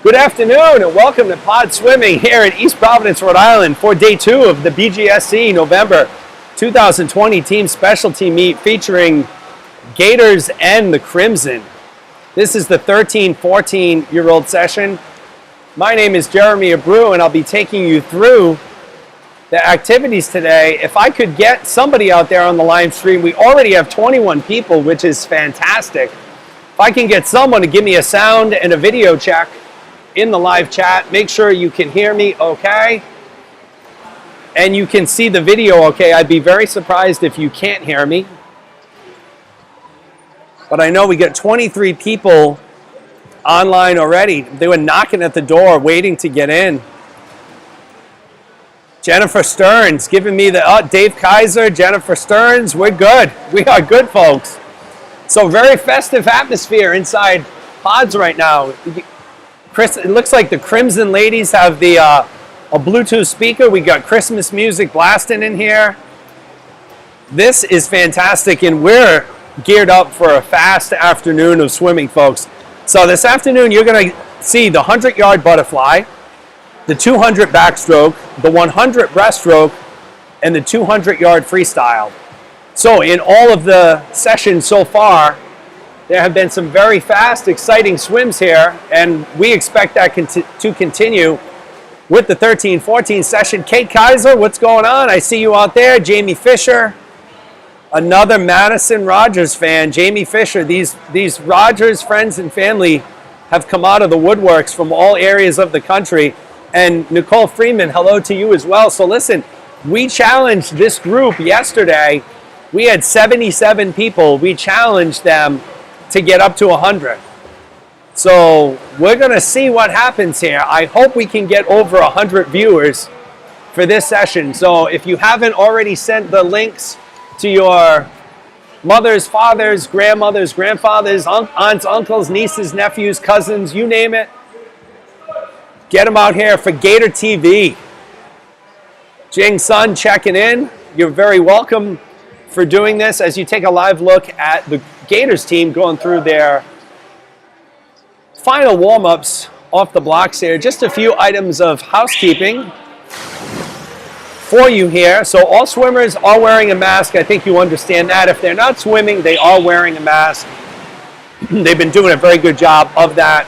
Good afternoon and welcome to Pod Swimming here in East Providence, Rhode Island for day 2 of the BGSC November 2020 team specialty meet featuring Gators and the Crimson. This is the 13-14-year-old session. My name is Jeremy Abreu and I'll be taking you through the activities today. If I could get somebody out there on the live stream, we already have 21 people, which is fantastic. If I can get someone to give me a sound and a video check in the live chat, make sure you can hear me okay and you can see the video okay. I'd be very surprised if you can't hear me. But I know we got 23 people online already. They were knocking at the door waiting to get in. Jennifer Stearns giving me the, Dave Kaiser, Jennifer Stearns, we're good. We are good, folks. So very festive atmosphere inside Pods right now. Chris, it looks like the Crimson ladies have the a Bluetooth speaker. We got Christmas music blasting in here. This is fantastic, and we're geared up for a fast afternoon of swimming, folks. So this afternoon, you're going to see the 100-yard butterfly, the 200 backstroke, the 100 breaststroke, and the 200-yard freestyle. So in all of the sessions so far, there have been some very fast, exciting swims here, and we expect that to continue with the 13-14 session. Kate Kaiser, what's going on? I see you out there. Jamie Fisher, another Madison Rogers fan. Jamie Fisher, these Rogers friends and family have come out of the woodworks from all areas of the country. And Nicole Freeman, hello to you as well. So listen, we challenged this group yesterday. We had 77 people. We challenged them to get up to 100. So we're going to see what happens here. I hope we can get over 100 viewers for this session. So if you haven't already sent the links to your mothers, fathers, grandmothers, grandfathers, aunts, uncles, nieces, nephews, cousins, you name it, get them out here for Gator TV. Jing Sun checking in. You're very welcome for doing this as you take a live look at the Gators team going through their final warm-ups off the blocks here. Just a few items of housekeeping for you here. So all swimmers are wearing a mask. I think you understand that. If they're not swimming, they are wearing a mask. They've been doing a very good job of that.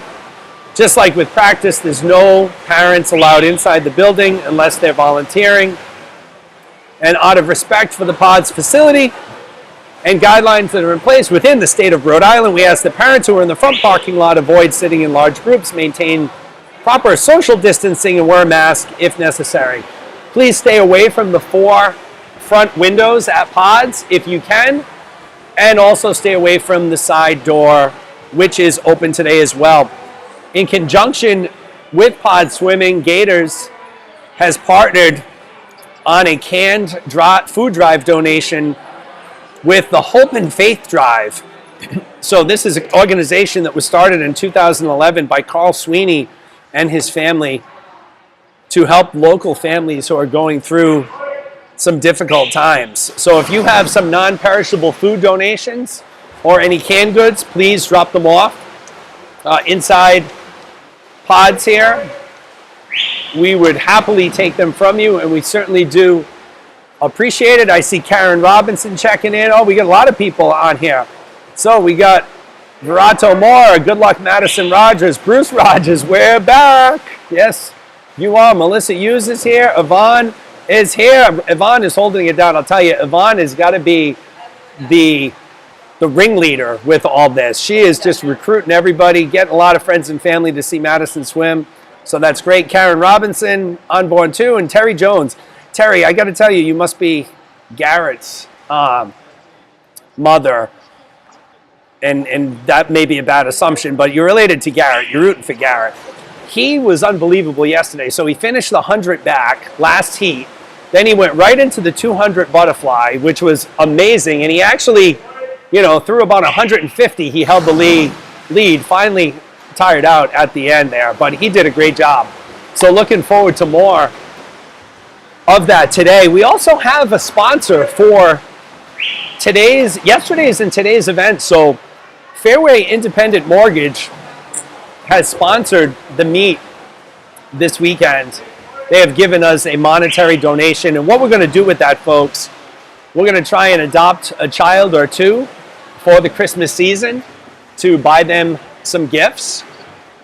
Just like with practice, there's no parents allowed inside the building unless they're volunteering. And out of respect for the Pods facility and guidelines that are in place within the state of Rhode Island, we ask that parents who are in the front parking lot avoid sitting in large groups, maintain proper social distancing, and wear a mask if necessary. Please stay away from the 4 front windows at Pods if you can, and also stay away from the side door, which is open today as well. In conjunction with Pod Swimming, Gators has partnered on a canned food drive donation with the Hope and Faith Drive. So this is an organization that was started in 2011 by Carl Sweeney and his family to help local families who are going through some difficult times. So if you have some non-perishable food donations or any canned goods, please drop them off inside Pods here. We would happily take them from you, and we certainly do appreciate it. I see Karen Robinson checking in. Oh, we got a lot of people on here. So we got Verato Moore, Good Luck Madison Rogers, Bruce Rogers, we're back. Yes, you are. Melissa Hughes is here. Yvonne is here. Yvonne is holding it down. I'll tell you, Yvonne has got to be the ringleader with all this. She is just recruiting everybody, getting a lot of friends and family to see Madison swim. So that's great. Karen Robinson on board too, and Terry Jones. Terry, I got to tell you, you must be Garrett's mother, and that may be a bad assumption, but you're related to Garrett. You're rooting for Garrett. He was unbelievable yesterday. So he finished the 100 back last heat. Then he went right into the 200 butterfly, which was amazing. And he actually, through about 150, he held the lead. Finally tired out at the end there, but he did a great job. So looking forward to more of that today. We also have a sponsor for yesterday's and today's event. So Fairway Independent Mortgage has sponsored the meet this weekend. They have given us a monetary donation, and what we're going to do with that, folks, we're going to try and adopt a child or two for the Christmas season to buy them some gifts.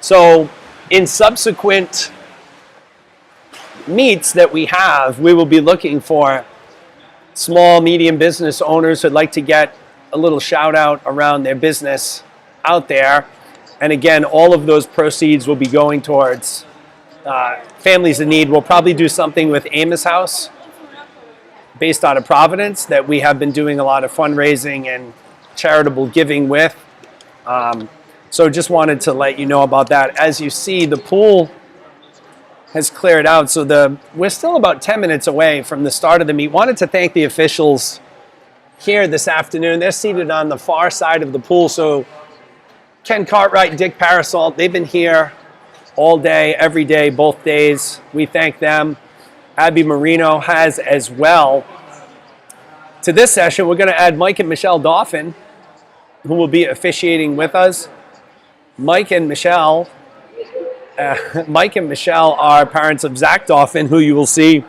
So in subsequent meets that we have, we will be looking for small, medium business owners who'd like to get a little shout out around their business out there. And again, all of those proceeds will be going towards families in need. We'll probably do something with Amos House based out of Providence that we have been doing a lot of fundraising and charitable giving with. So just wanted to let you know about that. As you see, the pool has cleared out. So we're still about 10 minutes away from the start of the meet. Wanted to thank the officials here this afternoon. They're seated on the far side of the pool. So Ken Cartwright, Dick Parasol, they've been here all day, every day, both days. We thank them. Abby Marino has as well. To this session, we're going to add Mike and Michelle Dauphin, who will be officiating with us. Mike and Michelle are parents of Zach Dauphin, who you will see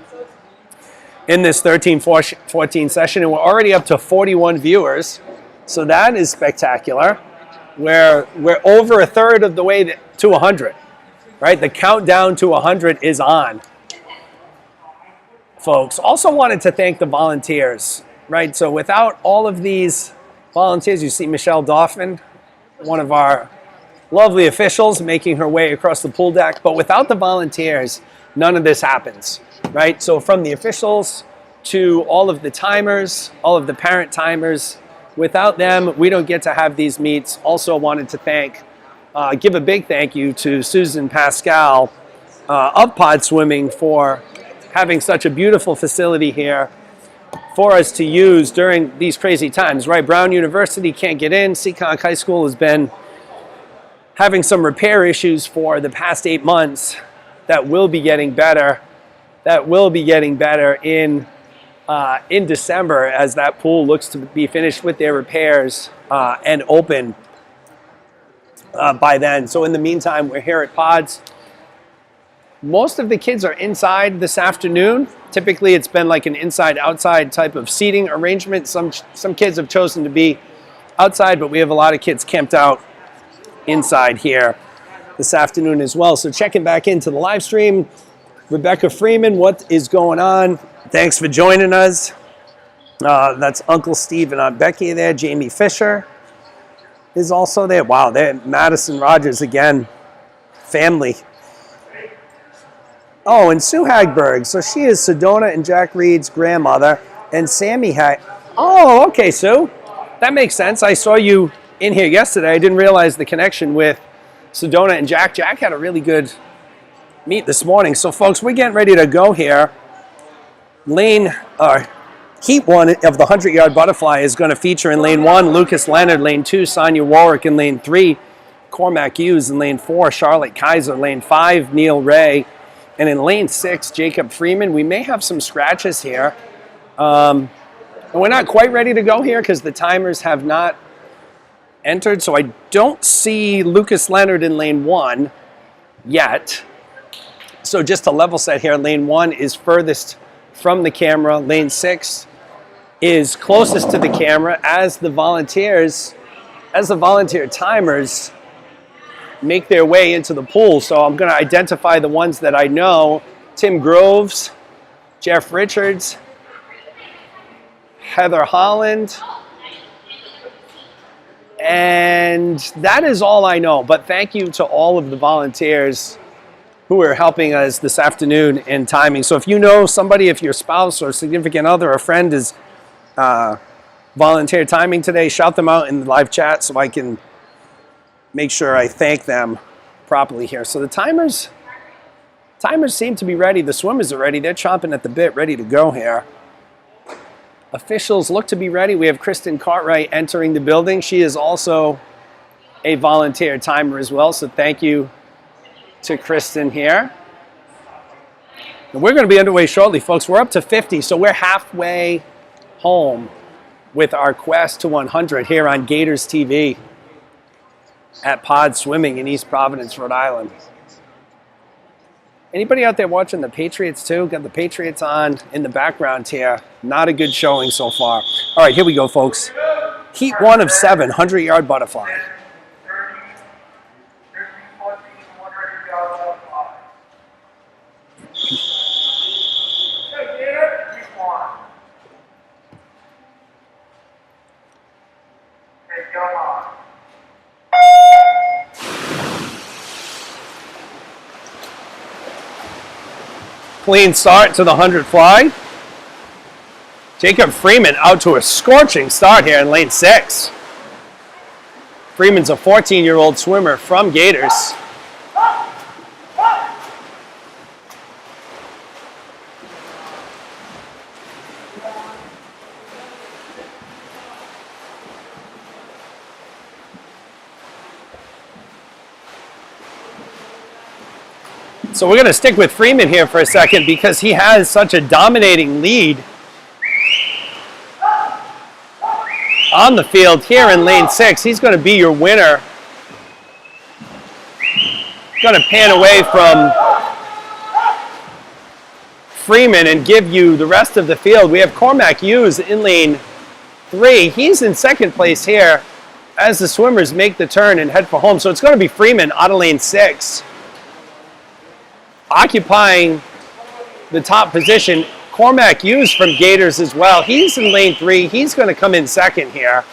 in this 13-14 session, and we're already up to 41 viewers, so that is spectacular. We're over a third of the way to 100, right? The countdown to 100 is on, folks. Also wanted to thank the volunteers, right? So without all of these volunteers, you see Michelle Dauphin, one of our lovely officials, making her way across the pool deck. But without the volunteers, none of this happens, right? So from the officials to all of the timers, all of the parent timers, without them, we don't get to have these meets. Also wanted to give a big thank you to Susan Pascal of Pod Swimming for having such a beautiful facility here for us to use during these crazy times, right? Brown University can't get in. Seekonk High School has been having some repair issues for the past 8 months that will be getting better. That will be getting better in December as that pool looks to be finished with their repairs and open by then. So in the meantime, we're here at Pods. Most of the kids are inside this afternoon. Typically, it's been like an inside-outside type of seating arrangement. Some kids have chosen to be outside, but we have a lot of kids camped out inside here this afternoon as well. So checking back into the live stream, Rebecca Freeman, what is going on? Thanks for joining us. That's Uncle Steve and Aunt Becky there. Jamie Fisher is also there. Wow, there. Madison Rogers again. Family. Oh, and Sue Hagberg. So she is Sedona and Jack Reed's grandmother. And Sammy Oh, okay, Sue. That makes sense. I saw you in here yesterday. I didn't realize the connection with Sedona and Jack. Jack had a really good meet this morning. So folks, we're getting ready to go here. Heat 1 of the 100-yard butterfly is going to feature in lane 1, Lucas Leonard, lane 2, Sonia Warwick in lane 3, Cormac Hughes in lane 4, Charlotte Kaiser, lane 5, Neil Ray, and in lane 6, Jacob Freeman. We may have some scratches here. And we're not quite ready to go here because the timers have not entered, so I don't see Lucas Leonard in lane 1 yet. So just to level set here, lane 1 is furthest from the camera. Lane 6 is closest to the camera as the volunteer timers make their way into the pool. So I'm going to identify the ones that I know. Tim Groves, Jeff Richards, Heather Holland, and that is all I know. But thank you to all of the volunteers who are helping us this afternoon in timing. So if you know somebody, if your spouse or significant other or friend is volunteer timing today, shout them out in the live chat so I can make sure I thank them properly here. So the timers seem to be ready. The swimmers are ready. They're chomping at the bit, ready to go here. Officials look to be ready. We have Kristen Cartwright entering the building. She is also a volunteer timer as well, so thank you to Kristen here. And we're going to be underway shortly, folks. We're up to 50, so we're halfway home with our quest to 100 here on Gators TV. at Pod Swimming in East Providence, Rhode Island. Anybody out there watching the Patriots too? Got the Patriots on in the background here. Not a good showing so far. All right, here we go, folks. Heat 1 of 7, 100-yard butterfly. Clean start to the 100 fly. Jacob Freeman out to a scorching start here in lane 6. Freeman's a 14-year-old swimmer from Gators. So we're going to stick with Freeman here for a second because he has such a dominating lead on the field here in lane 6. He's going to be your winner. Going to pan away from Freeman and give you the rest of the field. We have Cormac Hughes in lane 3. He's in second place here as the swimmers make the turn and head for home. So it's going to be Freeman out of lane 6. Occupying the top position, Cormac Hughes from Gators as well. He's in lane 3. He's going to come in second here.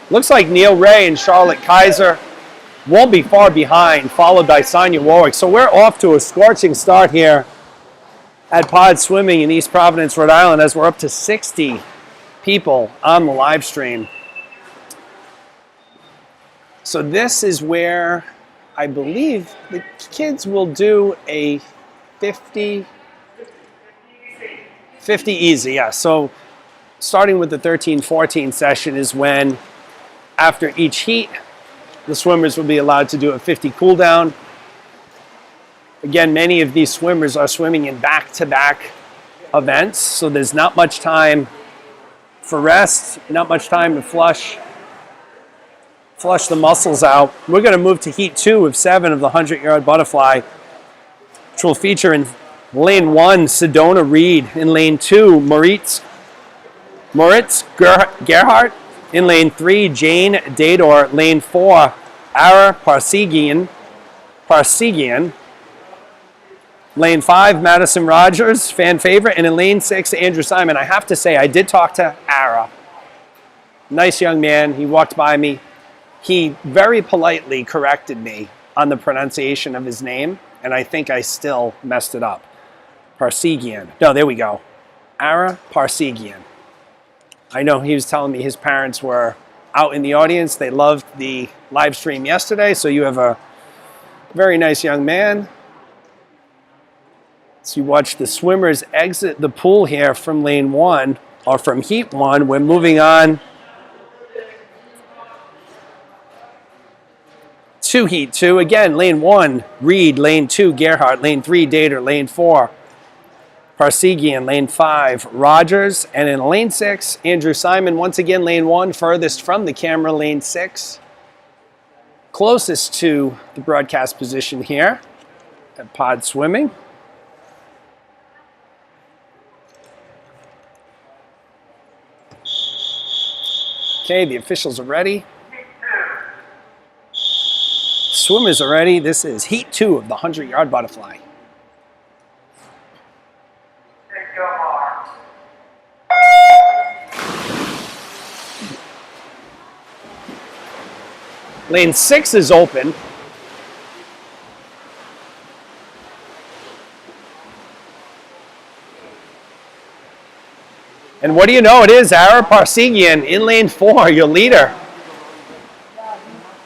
Looks like Neil Ray and Charlotte Kaiser won't be far behind, followed by Sonia Warwick. So we're off to a scorching start here at Pod Swimming in East Providence, Rhode Island, as we're up to 60 people on the live stream. So this is where I believe the kids will do a 50 easy, yeah. So starting with the 13-14 session is when, after each heat, the swimmers will be allowed to do a 50 cool down. Again, many of these swimmers are swimming in back-to-back events, so there's not much time for rest, not much time to flush the muscles out. We're going to move to heat 2 of 7 of the 100-yard butterfly, which will feature in lane 1, Sedona Reed. In lane 2, Moritz Gerhardt. In lane 3, Jane Dador. Lane 4, Ara Parsegian. Lane 5, Madison Rogers, fan favorite. And in lane 6, Andrew Simon. I have to say, I did talk to Ara. Nice young man. He walked by me. He very politely corrected me on the pronunciation of his name, and I think I still messed it up. Parsegian. No, there we go. Ara Parsegian. I know he was telling me his parents were out in the audience. They loved the live stream yesterday, so you have a very nice young man. So you watch the swimmers exit the pool here from lane 1, or from heat 1. We're moving on to heat 2. Again, lane 1, Reed. Lane 2, Gerhardt. Lane 3, Dater. Lane 4, Parsegian. Lane 5, Rogers. And in lane 6, Andrew Simon. Once again, lane 1, furthest from the camera, lane 6. Closest to the broadcast position here at Pod Swimming. Okay, the officials are ready. Swimmers are ready. This is heat 2 of the 100-yard butterfly. Lane 6 is open. And what do you know? It is Ara Parsegian in lane 4, your leader.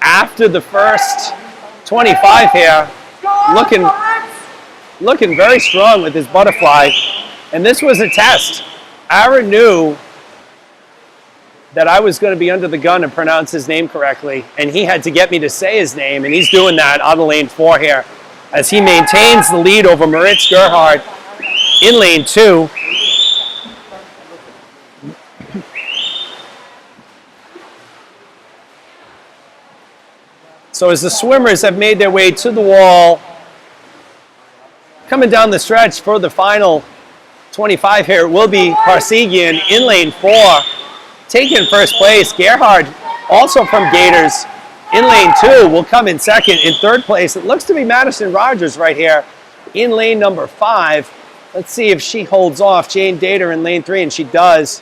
After the first 25 here, looking very strong with his butterfly. And this was a test. Ara knew that I was going to be under the gun and pronounce his name correctly, and he had to get me to say his name, and he's doing that out of lane 4 here as he maintains the lead over Moritz Gerhardt in lane 2. So as the swimmers have made their way to the wall, coming down the stretch for the final 25 here, it will be Parsegian in lane 4, taking first place. Gerhard, also from Gators, in lane 2, will come in second. In third place, it looks to be Madison Rogers right here in lane number 5. Let's see if she holds off Jane Dater in lane 3, and she does.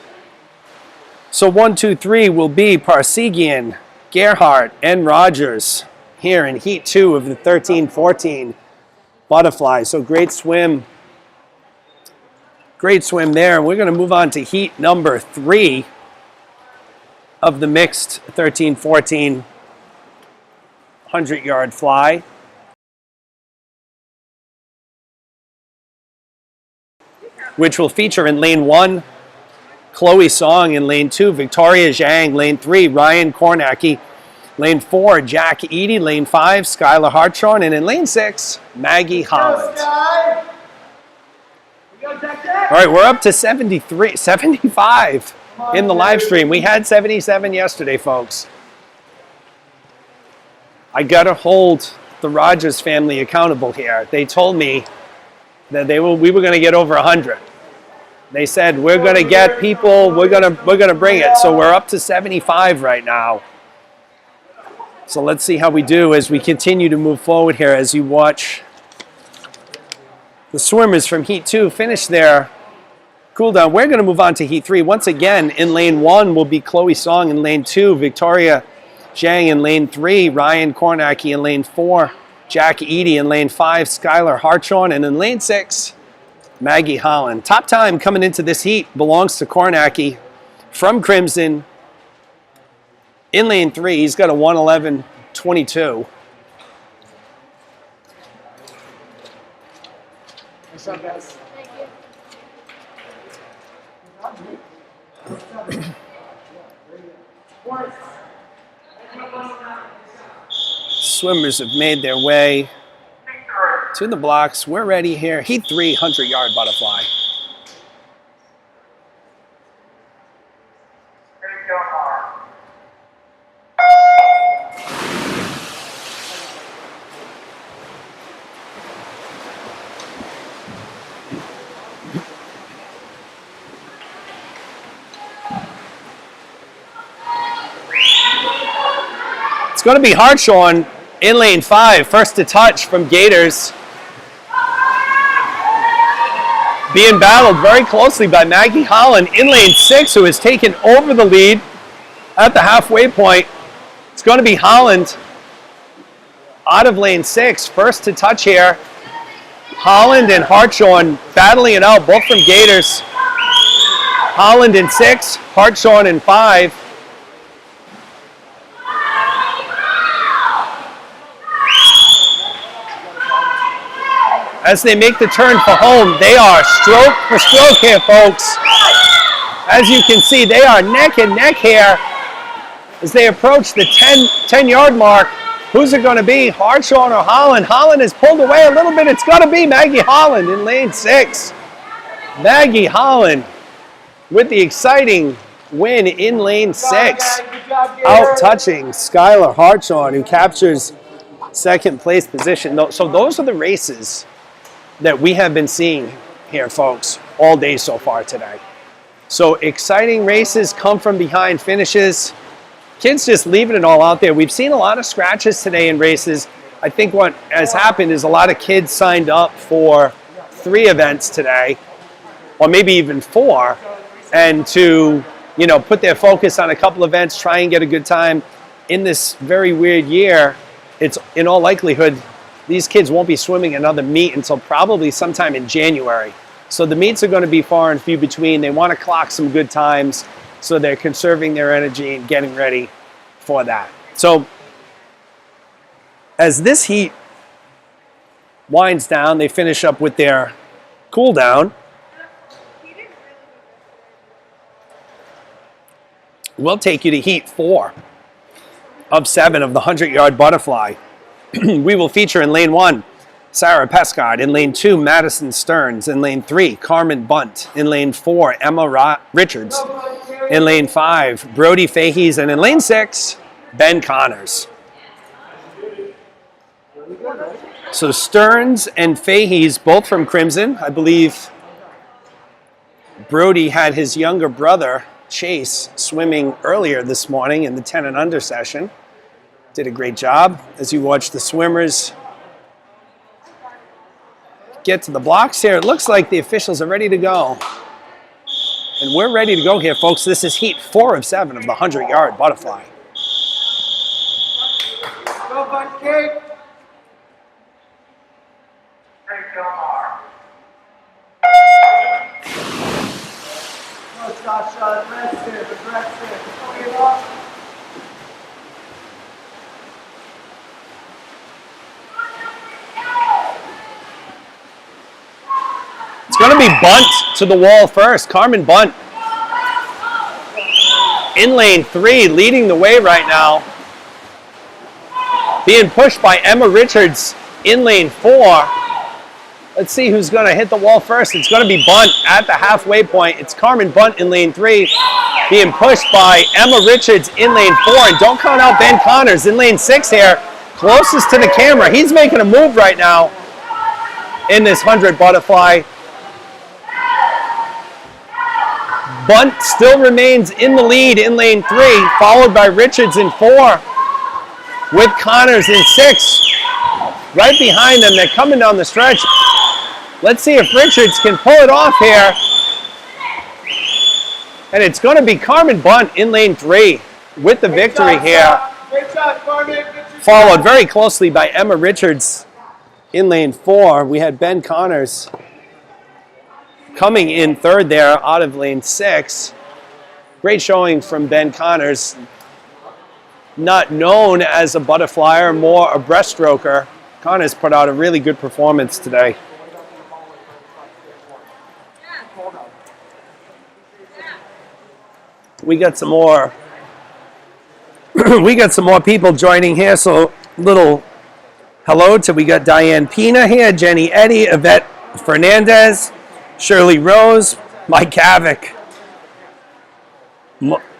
So 1, 2, 3 will be Parsegian, Gerhard, and Rogers here in heat 2 of the 13-14 butterfly. So great swim. Great swim there. We're going to move on to heat number 3 of the mixed 13-14 100-yard fly. Which will feature in lane 1, Chloe Song; in lane 2, Victoria Zhang; lane 3, Ryan Kornacki; lane 4, Jack Eady; lane 5, Skylar Hartshorn; and in lane 6, Maggie Holland. All right, we're up to 75 in the live stream. We had 77 yesterday, folks. I gotta hold the Rogers family accountable here. They told me that we were going to get over 100. They said we're going to get people. We're going to bring it. So we're up to 75 right now. So let's see how we do as we continue to move forward here. As you watch the swimmers from heat 2 finish their cool down, we're going to move on to heat 3. Once again, in lane 1 will be Chloe Song; in lane 2, Victoria Zhang; in lane 3, Ryan Kornacki; in lane 4, Jack Eady; in lane 5, Skylar Hartshorn; and in lane 6, Maggie Holland. Top time coming into this heat belongs to Kornacki from Crimson. In lane 3, he's got a 1:11.22. What's up, guys? Thank you. Swimmers have made their way to the blocks. We're ready here. Heat 3, 100-yard butterfly. It's going to be Hartshorn in lane 5, first to touch from Gators. Being battled very closely by Maggie Holland in lane 6, who has taken over the lead at the halfway point. It's going to be Holland out of lane 6, first to touch here. Holland and Hartshorn battling it out, both from Gators. Holland in 6, Hartshorn in 5. As they make the turn for home, they are stroke for stroke here, folks. As you can see, they are neck and neck here as they approach the 10-yard mark. Who's it going to be, Hartshorn or Holland? Holland has pulled away a little bit. It's got to be Maggie Holland in lane 6. Maggie Holland with the exciting win in lane 6. Out-touching Skylar Hartshorn, who captures second place position. So those are the races that we have been seeing here, folks, all day so far today. So exciting races, come from behind finishes. Kids just leaving it all out there. We've seen a lot of scratches today in races. I think what has happened is a lot of kids signed up for 3 events today, or maybe even 4, and to, put their focus on a couple events, try and get a good time. In this very weird year, it's in all likelihood these kids won't be swimming another meet until probably sometime in January. So the meets are going to be far and few between. They want to clock some good times, so they're conserving their energy and getting ready for that. So as this heat winds down, they finish up with their cool down. We'll take you to heat 4 of 7 of the 100-yard butterfly. We will feature in lane 1, Sarah Pescard; in lane 2, Madison Stearns; in lane 3, Carmen Bunt; in lane 4, Emma Richards; in lane 5, Brody Fahies; and in lane 6, Ben Connors. So Stearns and Fahey's both from Crimson. I believe Brody had his younger brother, Chase, swimming earlier this morning in the 10 and under session. Did a great job as you watch the swimmers get to the blocks here. It looks like the officials are ready to go. And we're ready to go here, folks. This is heat 4 of 7 of the 100-yard butterfly. Go, Bunch Cake. Hey, Delmar. Go, Sasha. Aggressive. Don't give up. It's going to be bunt to the wall first. Carmen Bunt in lane 3, leading the way right now. Being pushed by Emma Richards in lane 4. Let's see who's going to hit the wall first. It's going to be Bunt at the halfway point. It's Carmen Bunt in lane 3, being pushed by Emma Richards in lane 4. And don't count out Ben Connors in lane 6 here, closest to the camera. He's making a move right now in this 100 butterfly. Bunt still remains in the lead in lane 3, followed by Richards in 4, with Connors in 6. Right behind them, they're coming down the stretch. Let's see if Richards can pull it off here. And it's going to be Carmen Bunt in lane 3 with the victory here. Great shot, Carmen. Followed very closely by Emma Richards in lane 4. We had Ben Connors coming in 3rd there out of lane 6. Great showing from Ben Connors. Not known as a butterflyer, more a breaststroker. Connors put out a really good performance today. We got some more people joining here, so little hello to, we got Diane Pina here, Jenny Eddy, Yvette Fernandez, Shirley Rose, Mike Havoc.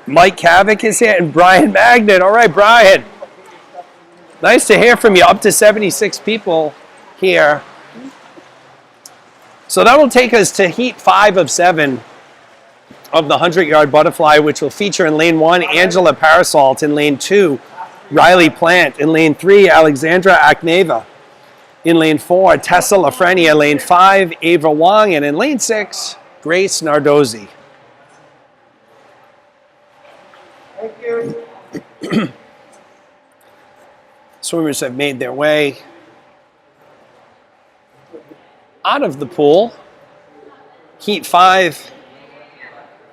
Mike Havoc is here, and Brian Magnet. All right, Brian. Nice to hear from you. Up to 76 people here. So that will take us to heat 5 of 7 of the 100-yard butterfly, which will feature in lane 1, Angela Parasolt. In lane 2, Riley Plant. In lane 3, Alexandra Akneva. In lane 4, Tessa Lafrenia. Lane 5, Ava Wong. And in lane 6, Grace Nardozzi. Thank you. Swimmers have made their way out of the pool. Heat 5,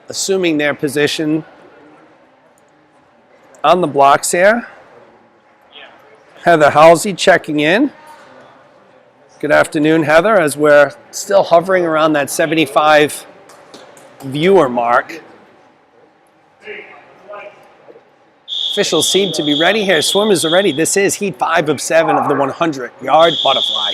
assuming their position on the blocks here. Heather Halsey checking in. Good afternoon, Heather, as we're still hovering around that 75 viewer mark. Officials seem to be ready here. Swimmers are ready. This is heat 5 of 7 of the 100-yard butterfly.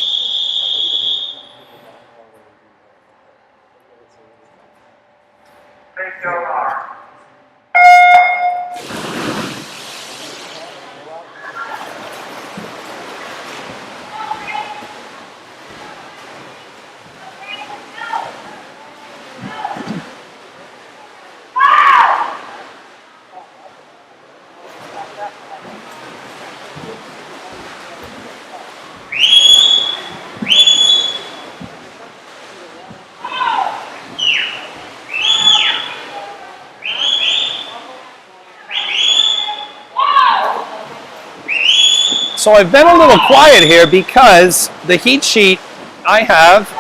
So I've been a little quiet here because the heat sheet I have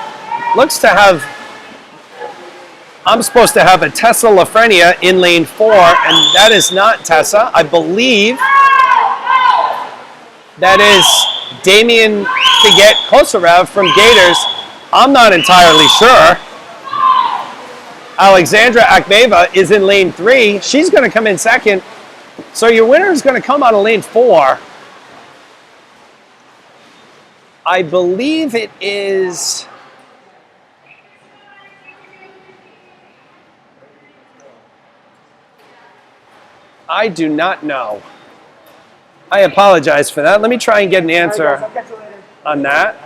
looks to have, I'm supposed to have a Tessa Lafrenia in lane 4, and that is not Tessa. I believe that is Damian Figet Kosarev from Gators. I'm not entirely sure. Alexandra Akmeva is in lane 3. She's going to come in second. So your winner is going to come out of lane 4. I believe it is I do not know. I apologize for that. Let me try and get an All right, guys, answer I'll catch you later. on that.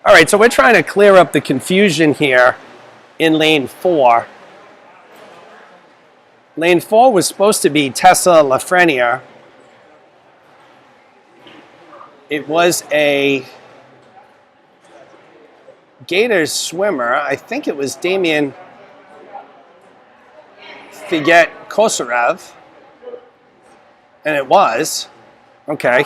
All right, so we're trying to clear up the confusion here in lane 4. Lane 4 was supposed to be Tessa Lafreniere. It was a Gators swimmer. I think it was Damien Figet Kosarev. And it was. Okay.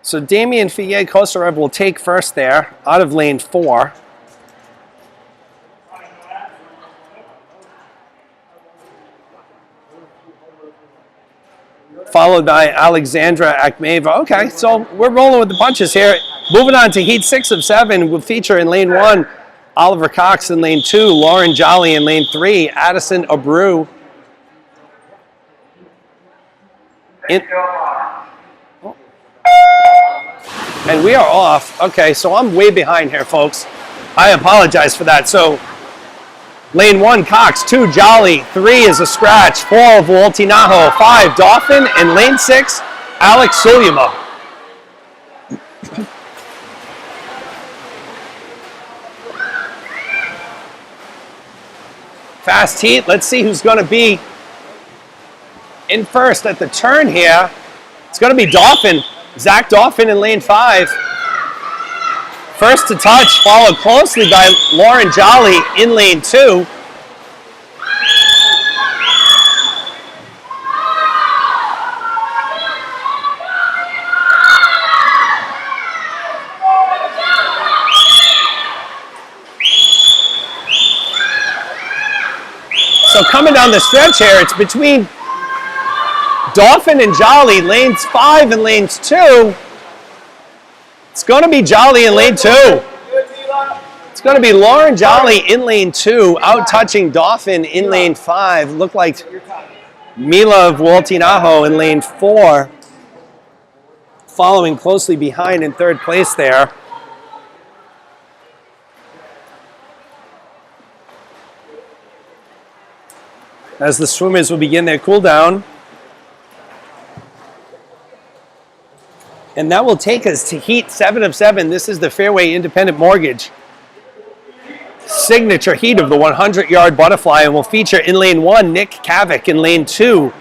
So Damien Figet Kosarev will take first there out of lane 4. Followed by Alexandra Akhmeva. Okay, so we're rolling with the punches here. Moving on to heat 6 of 7, we'll feature in lane 1, Oliver Cox in lane 2, Lauren Jolly in lane 3, Addison Abreu. And we are off. Okay, so I'm way behind here, folks. I apologize for that. So lane 1, Cox. 2, Jolly. 3 is a scratch. 4, Vuoltinaho. 5, Dauphin. And lane 6, Alex Sulima. Fast heat. Let's see who's going to be in first at the turn here. It's going to be Dauphin. Zach Dauphin in lane 5. First to touch, followed closely by Lauren Jolly in lane 2. So coming down the stretch here, it's between Dauphin and Jolly, lanes 5 and lanes 2. It's going to be Jolly in lane 2. It's going to be Lauren Jolly in lane 2, out touching Dauphin in lane 5. Looked like Mila Vuoltinaho in lane 4, following closely behind in third place there. As the swimmers will begin their cool down. And that will take us to heat 7 of 7. This is the Fairway Independent Mortgage signature heat of the 100-yard butterfly, and will feature in lane 1, Nick Kavik. In lane 2,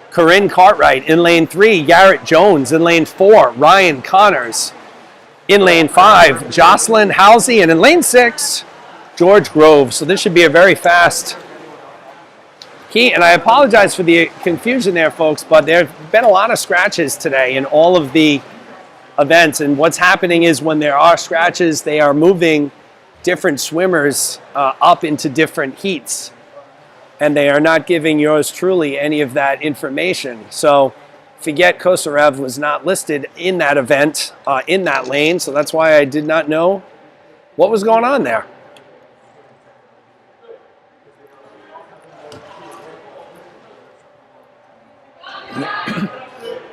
Corinne Cartwright. In lane 3, Garrett Jones. In lane 4, Ryan Connors. In lane 5, Jocelyn Halsey. And in lane 6, George Grove. So this should be a very fast heat. And I apologize for the confusion there, folks, but there have been a lot of scratches today in all of the events. And what's happening is when there are scratches, they are moving different swimmers up into different heats. And they are not giving yours truly any of that information. So Figet Kosarev was not listed in that event, in that lane. So that's why I did not know what was going on there.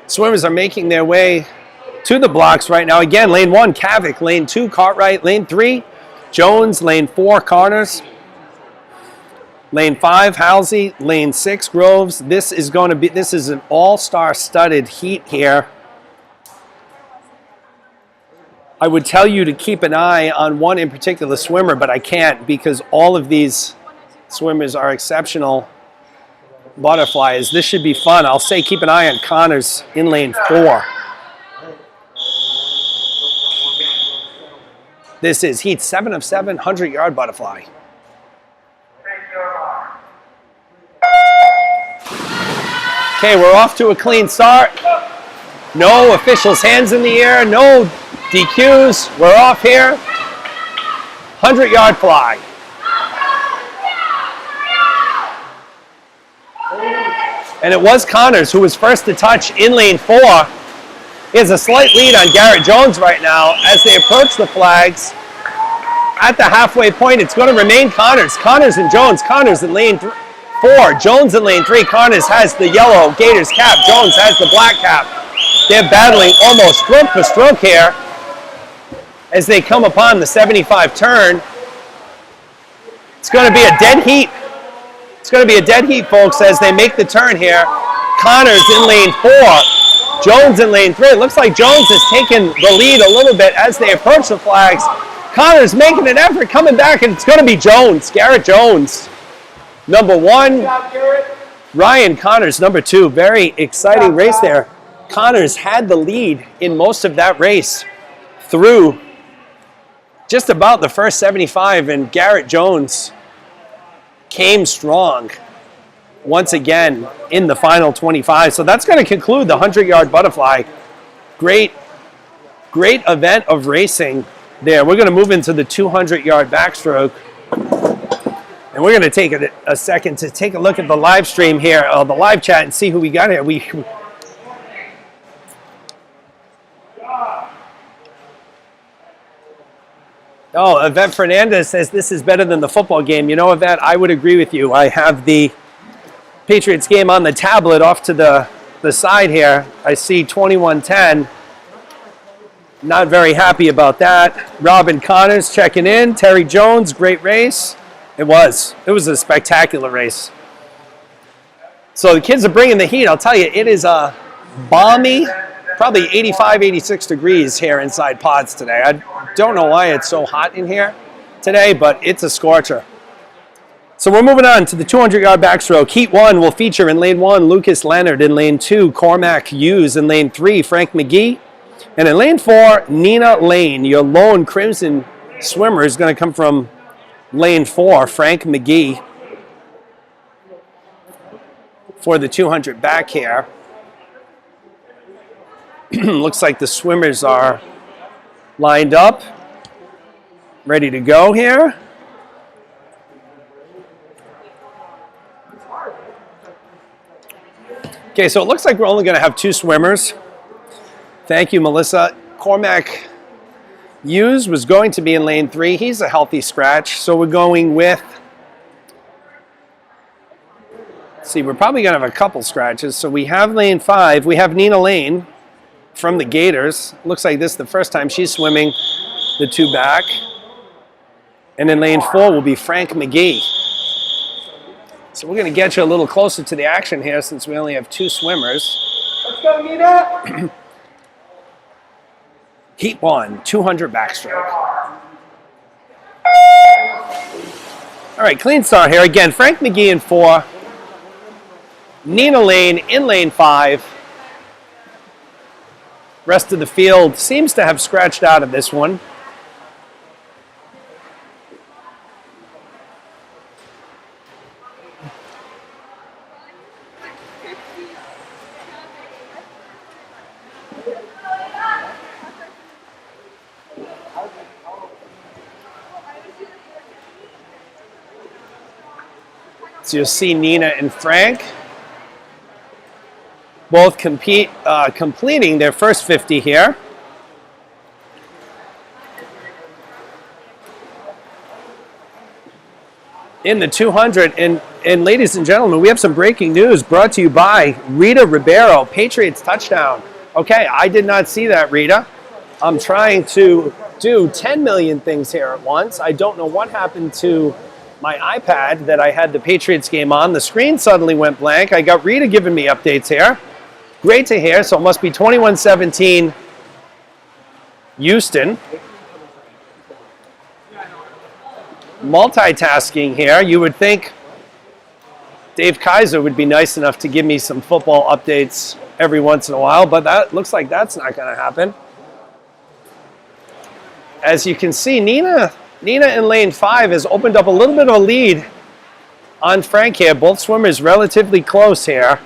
Swimmers are making their way to the blocks right now. Again, lane 1, Kavik. Lane 2, Cartwright. Lane 3, Jones. Lane 4, Connors. Lane 5, Halsey. Lane 6, Groves. This is an all-star studded heat here. I would tell you to keep an eye on one in particular swimmer, but I can't because all of these swimmers are exceptional butterflies. This should be fun. I'll say keep an eye on Connors in lane 4. This is heat 7 of 7, 100-yard butterfly. Okay, we're off to a clean start. No officials' hands in the air, no DQs. We're off here. 100-yard fly. And it was Connors who was first to touch in lane 4. He has a slight lead on Garrett Jones right now as they approach the flags. At the halfway point, it's going to remain Connors. Connors and Jones. Connors in lane 4. Jones in lane 3. Connors has the yellow Gators cap. Jones has the black cap. They're battling almost stroke for stroke here as they come upon the 75 turn. It's going to be a dead heat. It's going to be a dead heat, folks, as they make the turn here. Connors in lane 4. Jones in lane 3. It looks like Jones has taken the lead a little bit as they approach the flags. Connors making an effort, coming back, and it's going to be Jones, Garrett Jones. Number 1, Ryan Connors, number 2. Very exciting race there. Connors had the lead in most of that race through just about the first 75, and Garrett Jones came strong once again in the final 25. So that's going to conclude the 100-yard butterfly. Great event of racing there. We're going to move into the 200-yard backstroke. And we're going to take a second to take a look at the live stream here, the live chat, and see who we got here. Oh, Yvette Fernandez says this is better than the football game. You know, Yvette, I would agree with you. I have the Patriots game on the tablet off to the side here. I see 21-10. Not very happy about that. Robin Connors checking in. Terry Jones, great race. It was a spectacular race. So the kids are bringing the heat. I'll tell you, it is a balmy, probably 85, 86 degrees here inside Pods today. I don't know why it's so hot in here today, but it's a scorcher. So we're moving on to the 200-yard backstroke. Heat 1 will feature in lane 1, Lucas Leonard. In lane 2, Cormac Hughes. In lane 3, Frank McGee. And in lane 4, Nina Lane. Your lone Crimson swimmer is going to come from lane 4, Frank McGee, for the 200 back here. Looks like the swimmers are lined up, ready to go here. Okay, so it looks like we're only going to have 2 swimmers. Thank you, Melissa. Cormac Hughes was going to be in lane 3. He's a healthy scratch, so we're going with, let's see, we're probably going to have a couple scratches. So we have lane 5. We have Nina Lane from the Gators. Looks like this is the first time she's swimming the 2 back. And in lane 4 will be Frank McGee. So we're going to get you a little closer to the action here since we only have 2 swimmers. Let's go, Nina. Heat 1, 200 backstroke. All right, clean start here. Again, Frank McGee in 4. Nina Lane in lane 5. Rest of the field seems to have scratched out of this one. So you'll see Nina and Frank both completing their first 50 here. In the 200, and ladies and gentlemen, we have some breaking news brought to you by Rita Ribeiro, Patriots touchdown. Okay, I did not see that, Rita. I'm trying to do 10 million things here at once. I don't know what happened to my iPad that I had the Patriots game on. The screen suddenly went blank. I got Rita giving me updates here. Great to hear. So it must be 21-17 Houston. Multitasking here. You would think Dave Kaiser would be nice enough to give me some football updates every once in a while, but that looks like that's not going to happen. As you can see, Nina in lane 5 has opened up a little bit of a lead on Frank here. Both swimmers relatively close here.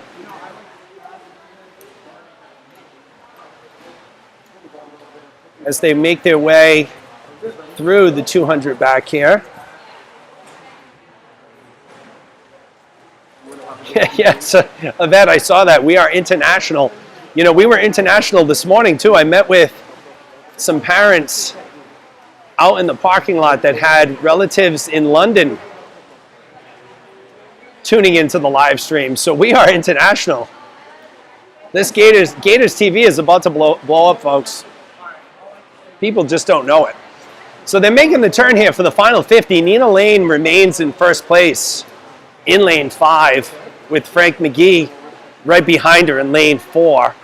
as they make their way through the 200 back here. Yes, Yvette, I saw that. We are international. You know, we were international this morning too. I met with some parents out in the parking lot that had relatives in London tuning into the live stream. So we are international. This Gators TV is about to blow up, folks. People just don't know it. So they're making the turn here for the final 50. Nina Lane remains in first place in lane 5 with Frank McGee right behind her in lane 4.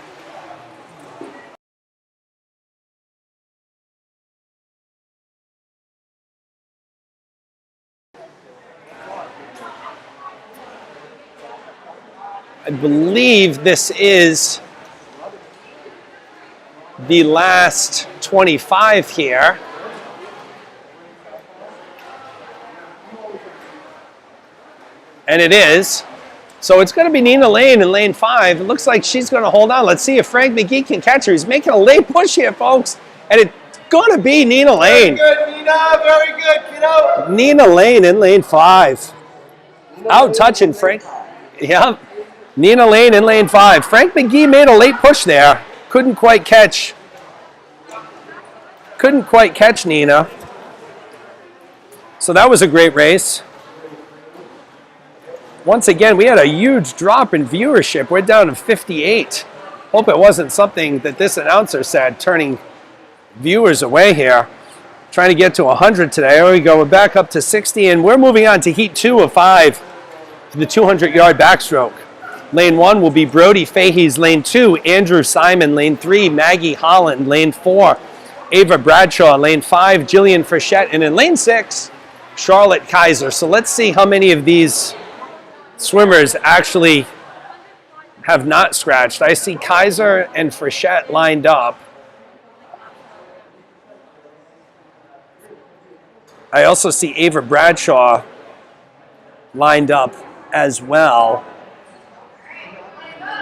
I believe this is the last 25 here. And it is. So it's going to be Nina Lane in lane 5. It looks like she's going to hold on. Let's see if Frank McGee can catch her. He's making a late push here, folks. And it's going to be Nina Lane. Very good, Nina. Very good. Get out. Nina Lane in lane 5. Out touching Frank. Yep. Nina Lane in lane 5. Frank McGee made a late push there. Couldn't quite catch Nina. So that was a great race. Once again, we had a huge drop in viewership. We're down to 58. Hope it wasn't something that this announcer said, turning viewers away here. Trying to get to 100 today. There we go. We're back up to 60, and we're moving on to heat 2 of 5 for the 200-yard backstroke. Lane 1 will be Brody Fahey's. Lane 2, Andrew Simon. Lane 3, Maggie Holland. Lane 4, Ava Bradshaw. Lane 5, Jillian Frechette. And in lane 6, Charlotte Kaiser. So let's see how many of these swimmers actually have not scratched. I see Kaiser and Frechette lined up. I also see Ava Bradshaw lined up as well.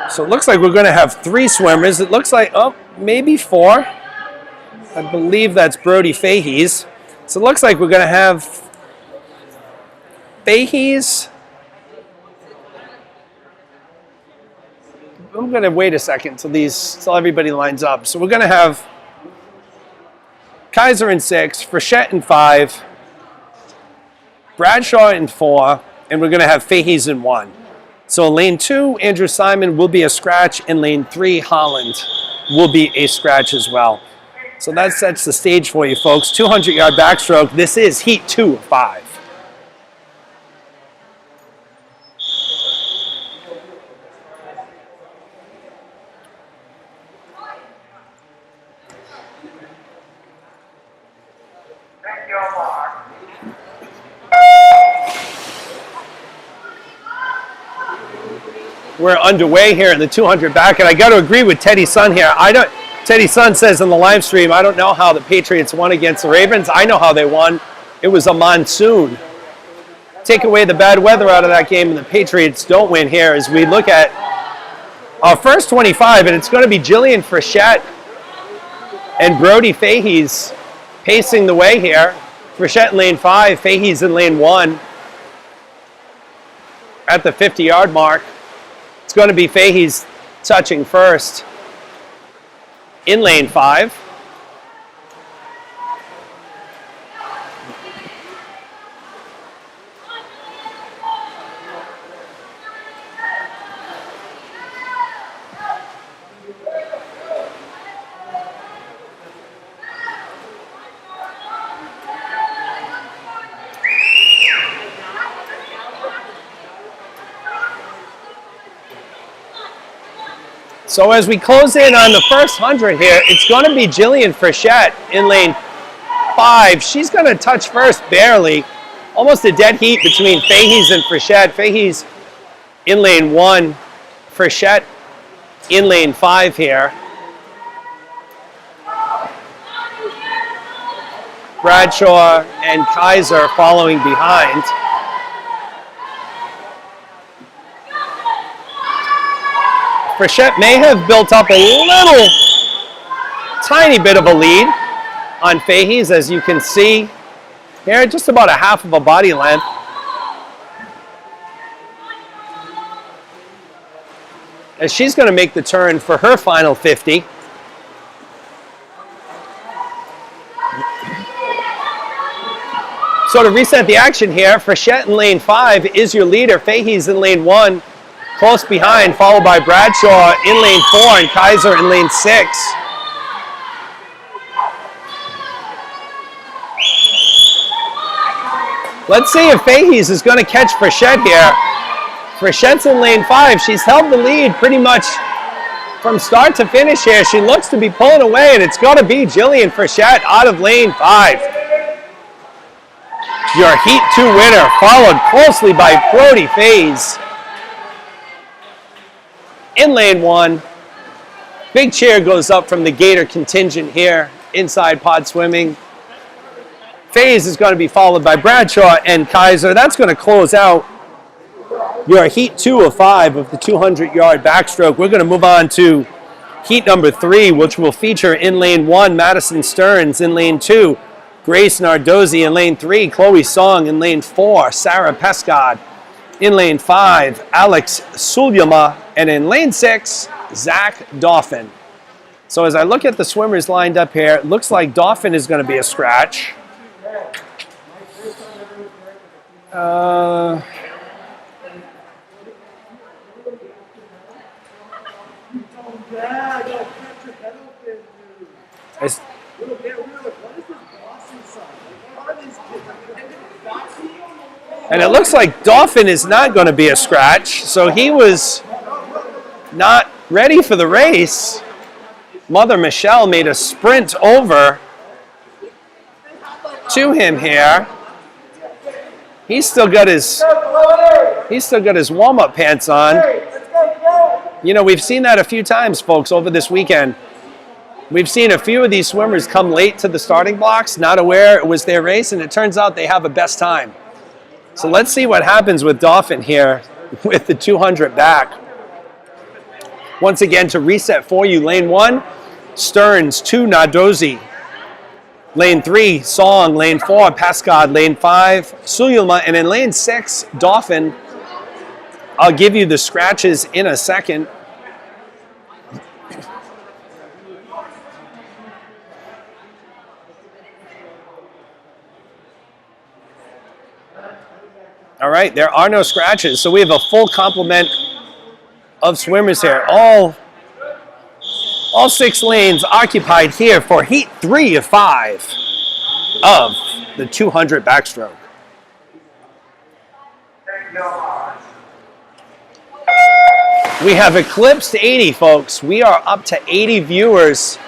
So it looks like we're going to have 3 swimmers. It looks like, oh, maybe 4. I believe that's Brody Fahey's. So it looks like we're going to have Fahey's. I'm going to wait a second till everybody lines up. So we're going to have Kaiser in 6, Frechette in 5, Bradshaw in 4, and we're going to have Fahey's in 1. So lane 2, Andrew Simon will be a scratch, and lane 3, Holland will be a scratch as well. So that sets the stage for you, folks. 200-yard backstroke. This is heat 2 of 5. Thank you, Mark. We're underway here in the 200 back, and I got to agree with Teddy Sun here. Teddy Sun says in the live stream, I don't know how the Patriots won against the Ravens. I know how they won. It was a monsoon. Take away the bad weather out of that game, and the Patriots don't win here as we look at our first 25, and it's going to be Jillian Frechette and Brody Fahey's pacing the way here. Frechette in lane 5, Fahey's in lane 1 at the 50-yard mark. It's going to be Fahey's touching first in lane 5. So as we close in on the first 100 here, it's going to be Jillian Frechette in lane 5. She's going to touch first barely. Almost a dead heat between Fahey's and Frechette. Fahey's in lane 1, Frechette in lane 5 here. Bradshaw and Kaiser following behind. Frechette may have built up a little, tiny bit of a lead. on Fahey's, as you can see here, just about a half of a body length. As she's going to make the turn for her final 50. So to reset the action here, Frechette in lane 5 is your leader. Fahey's in lane 1, close behind, followed by Bradshaw in lane 4 and Kaiser in lane 6. Let's see if Fahey's is going to catch Frechette here. Frechette's in lane 5. She's held the lead pretty much from start to finish here. She looks to be pulling away, and it's going to be Jillian Frechette out of lane 5. Your Heat 2 winner, followed closely by Brody Faze in lane 1. Big cheer goes up from the Gator contingent here inside Pod Swimming. Faze is going to be followed by Bradshaw and Kaiser. That's going to close out your Heat 2 of 5 of the 200-yard backstroke. We're going to move on to Heat number 3, which will feature in lane 1, Madison Stearns. In lane 2, Grace Nardozzi. In lane 3, Chloe Song. In lane 4, Sarah Pescod. In lane 5, Alex Sulyama. And in lane 6, Zach Dauphin. So as I look at the swimmers lined up here, it looks like Dauphin is going to be a scratch. And it looks like Dauphin is not going to be a scratch, so he was not ready for the race. Mother Michelle made a sprint over to him here. He's still got his warm-up pants on. You know, we've seen that a few times, folks, over this weekend. We've seen a few of these swimmers come late to the starting blocks, not aware it was their race, and it turns out they have a best time. So let's see what happens with Dauphin here with the 200 back. Once again, to reset for you, lane 1, Stearns, 2, Nardozzi. Lane 3, Song. Lane 4, Pescod. Lane 5, Sulyama. And in lane 6, Dauphin. I'll give you the scratches in a second. All right, there are no scratches, so we have a full complement of swimmers here. All 6 lanes occupied here for Heat 3 of 5 of the 200 backstroke. We have eclipsed 80, folks. We are up to 80 viewers.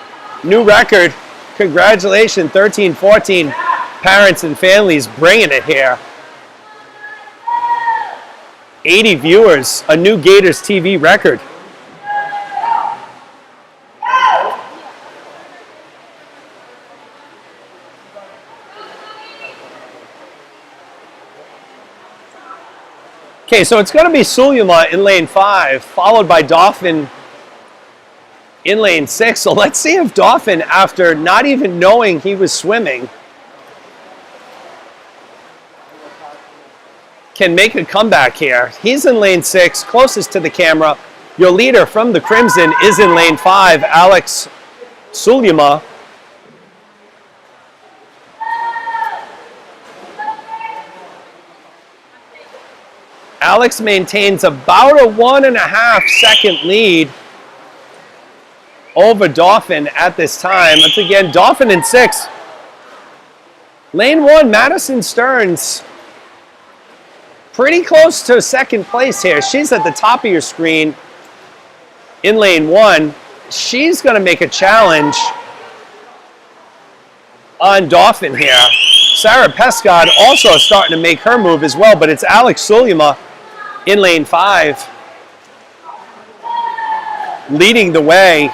New record. Congratulations, 13, 14 parents and families bringing it here. 80 viewers, a new Gators TV record. Okay, so it's going to be Sulyama in lane 5, followed by Dauphin in lane 6. So let's see if Dauphin, after not even knowing he was swimming, can make a comeback here. He's in lane 6, closest to the camera. Your leader from the Crimson is in lane 5, Alex Sulyama. Alex maintains about a 1.5 second lead over Dauphin at this time. Once again, Dauphin in 6. Lane 1, Madison Stearns, pretty close to second place here. She's at the top of your screen in lane 1. She's going to make a challenge on Dauphin here. Sarah Pescod also starting to make her move as well, but it's Alex Sulyama in lane 5 leading the way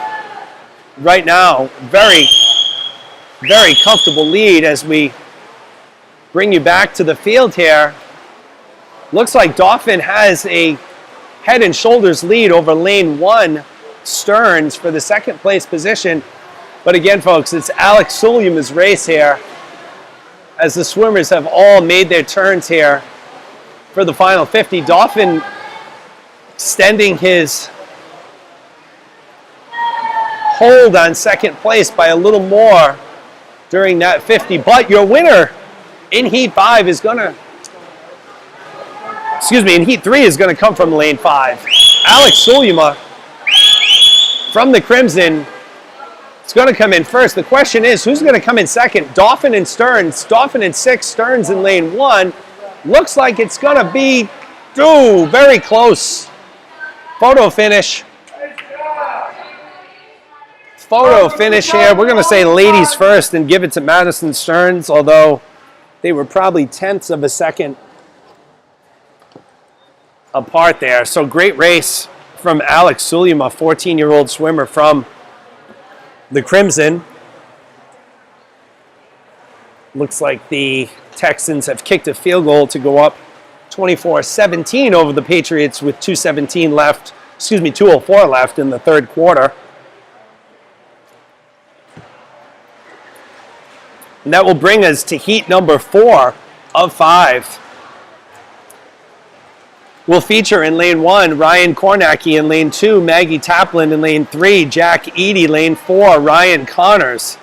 right now. Very, very comfortable lead as we bring you back to the field here. Looks like Dauphin has a head and shoulders lead over lane 1, Stearns, for the second place position. But again, folks, it's Alex Suleiman's race here as the swimmers have all made their turns here for the final 50. Dauphin extending his hold on second place by a little more during that 50. But your winner in Heat 5 is going to, in Heat 3 is going to come from lane 5. Alex Sulema from the Crimson is going to come in first. The question is, who's going to come in second? Dauphin and Stearns. Dauphin in 6, Stearns in lane 1. Looks like it's going to be, very close. Photo finish. Photo finish here. We're going to say ladies first and give it to Madison Stearns, although they were probably tenths of a second apart there. So great race from Alex Sulema, 14-year-old swimmer from the Crimson. Looks like the Texans have kicked a field goal to go up 24-17 over the Patriots with 2:04 left in the third quarter. And that will bring us to heat number 4 of 5. We'll feature in lane 1, Ryan Kornacki. In lane 2, Maggie Taplin. In lane 3, Jack Eady. Lane 4, Ryan Connors.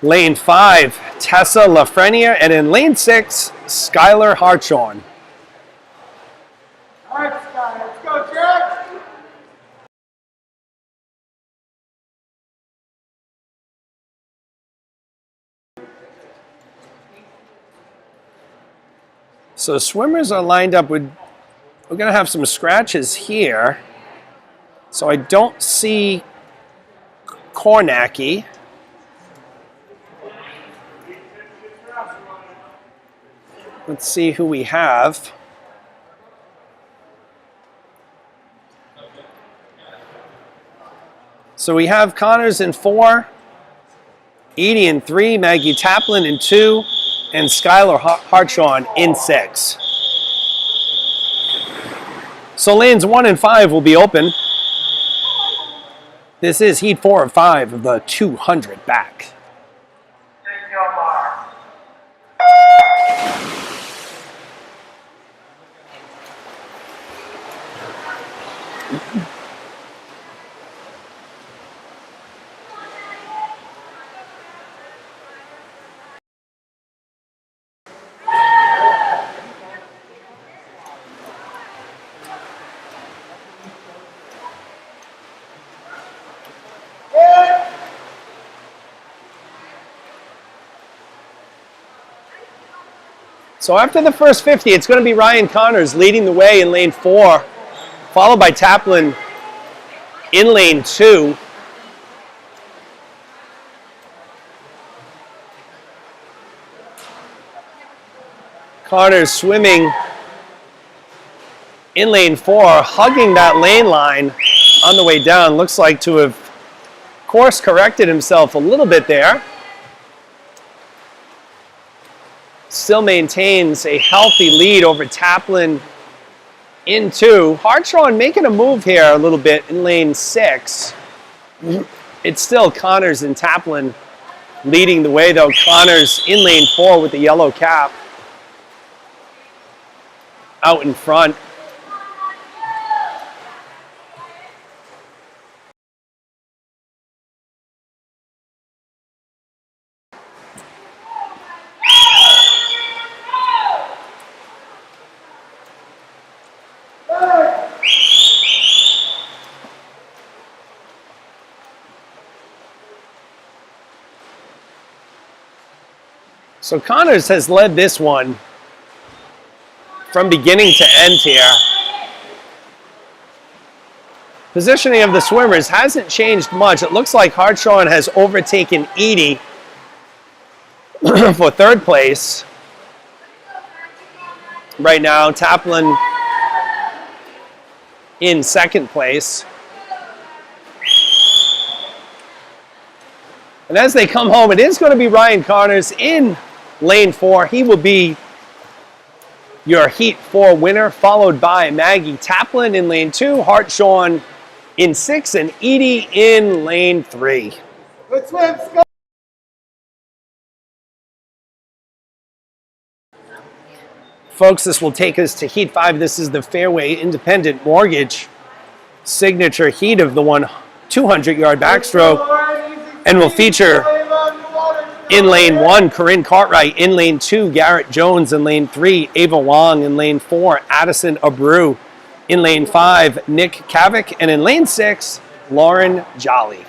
Lane 5, Tessa Lafreniere. And in lane 6, Skylar Hartshorn. All right, Scott, let's go, Jack. So swimmers are lined up with, we're going to have some scratches here. So I don't see Kornacki. Let's see who we have. So we have Connors in 4, Eady in 3, Maggie Taplin in 2, and Skylar Hartshorn in 6. So lanes 1 and 5 will be open. This is heat 4 of 5 of the 200 back. Take your mark. So after the first 50, it's going to be Ryan Connors leading the way in lane 4, followed by Taplin in lane 2. Connors swimming in lane 4, hugging that lane line on the way down. Looks like to have course corrected himself a little bit there. Still maintains a healthy lead over Taplin in 2. Hartshorn making a move here a little bit in lane 6. It's still Connors and Taplin leading the way, though. Connors in lane 4 with the yellow cap out in front. So Connors has led this one from beginning to end here. Positioning of the swimmers hasn't changed much. It looks like Hartshorn has overtaken Eady for third place. Right now, Taplin in second place. And as they come home, it is going to be Ryan Connors in lane 4. He will be your Heat 4 winner, followed by Maggie Taplin in lane 2, Hartshorn in 6, and Eady in lane 3. Good swim, Scott. Folks, this will take us to Heat 5. This is the Fairway Independent Mortgage signature heat of the 200-yard backstroke, and will feature in lane 1, Corinne Cartwright. In lane 2, Garrett Jones. In lane 3, Ava Wong. In lane 4, Addison Abreu. In lane 5, Nick Kavik. And in lane 6, Lauren Jolly.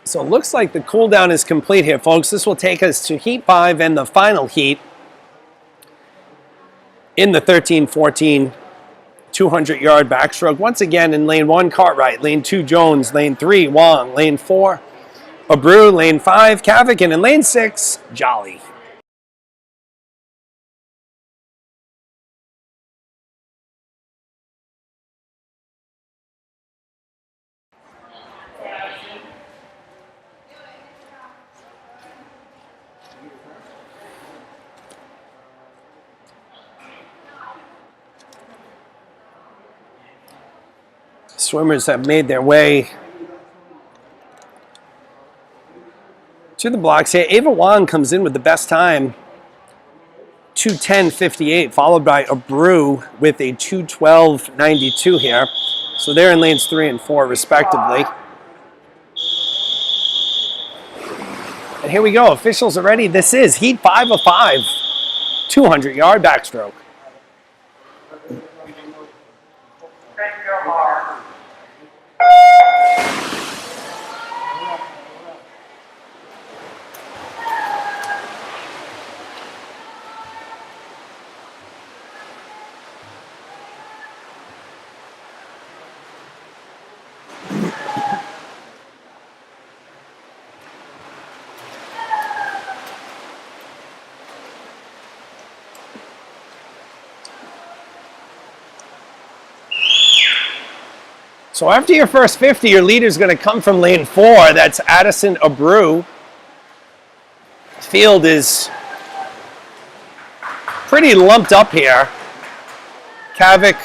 So it looks like the cool down is complete here, folks. This will take us to Heat 5 and the final heat in the 13-14 200-yard backstroke. Once again, in lane 1, Cartwright. Lane 2, Jones. Lane 3, Wong. Lane 4, Abreu. Lane 5, Kavik. And in lane 6, Jolly. Swimmers have made their way to the blocks here. Ava Wong comes in with the best time, 2:10.58, followed by Abreu with a 2:12.92 here. So they're in lanes 3 and 4 respectively. And here we go, officials are ready. This is Heat 5 of 5, 200-yard backstroke. So after your first 50, your leader is going to come from lane 4. That's Addison Abreu. Field is pretty lumped up here. Kavik,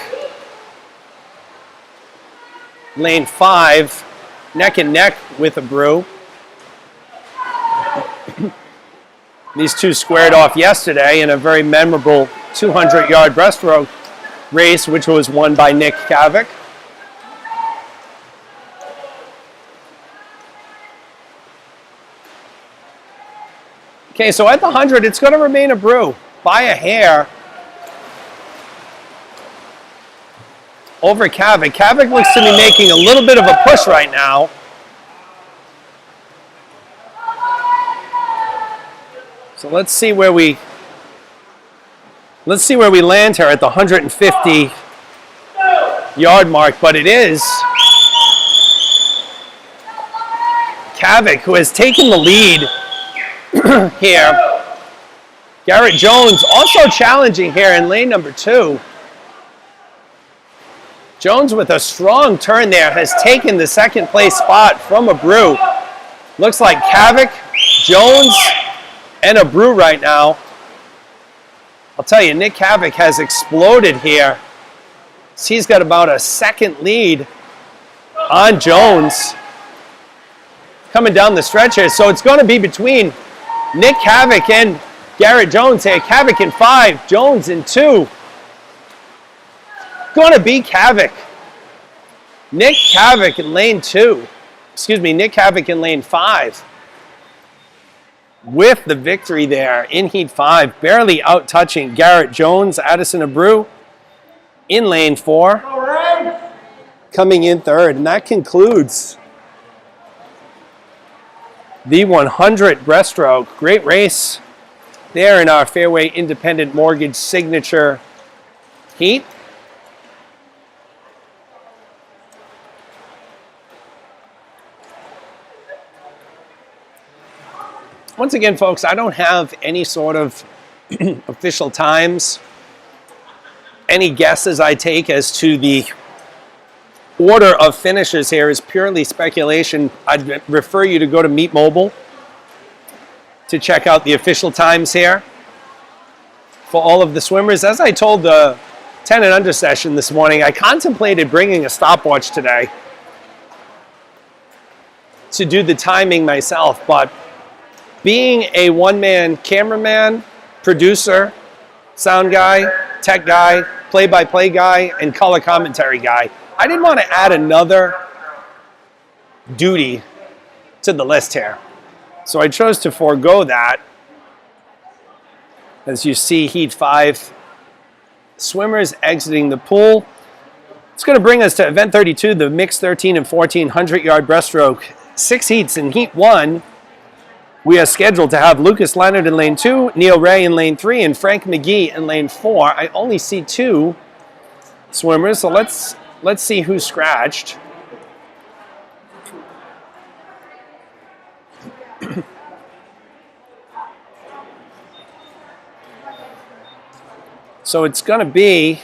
lane 5, neck and neck with Abreu. These two squared off yesterday in a very memorable 200-yard breaststroke race, which was won by Nick Kavik. Okay, so at the 100, it's going to remain Abreu by a hair over Kavik. Kavik looks to be making a little bit of a push right now. So let's see where we land here at the 150-yard mark, but it is Kavik who has taken the lead here. Garrett Jones also challenging here in lane number 2. Jones with a strong turn there has taken the second place spot from Abreu. Looks like Kavik, Jones, and Abreu right now. I'll tell you, Nick Kavik has exploded here. He's got about a second lead on Jones coming down the stretch here. So it's going to be between Nick Kavik and Garrett Jones here. Kavik in 5, Jones in 2. Going to be Kavik. Nick Kavik in lane 2. Excuse me, Nick Kavik in lane 5. With the victory there in Heat 5, barely out-touching Garrett Jones. Addison Abreu in lane 4. All right. Coming in 3rd. And that concludes the 100 breaststroke. Great race there in our Fairway Independent Mortgage signature heat. Once again, folks, I don't have any sort of official times. Any guesses I take as to the order of finishes here is purely speculation. I'd refer you to go to Meet Mobile to check out the official times here for all of the swimmers. As I told the 10 and under session this morning, I contemplated bringing a stopwatch today to do the timing myself, but being a one-man cameraman, producer, sound guy, tech guy, play-by-play guy, and color commentary guy, I didn't want to add another duty to the list here. So I chose to forego that. As you see, Heat 5, swimmers exiting the pool. It's going to bring us to event 32, the mixed 13 and 14 100-yard breaststroke. 6 heats in Heat 1. We are scheduled to have Lucas Leonard in lane 2, Neil Ray in lane 3, and Frank McGee in lane 4. I only see 2 swimmers, so let's see who's scratched. So it's going to be,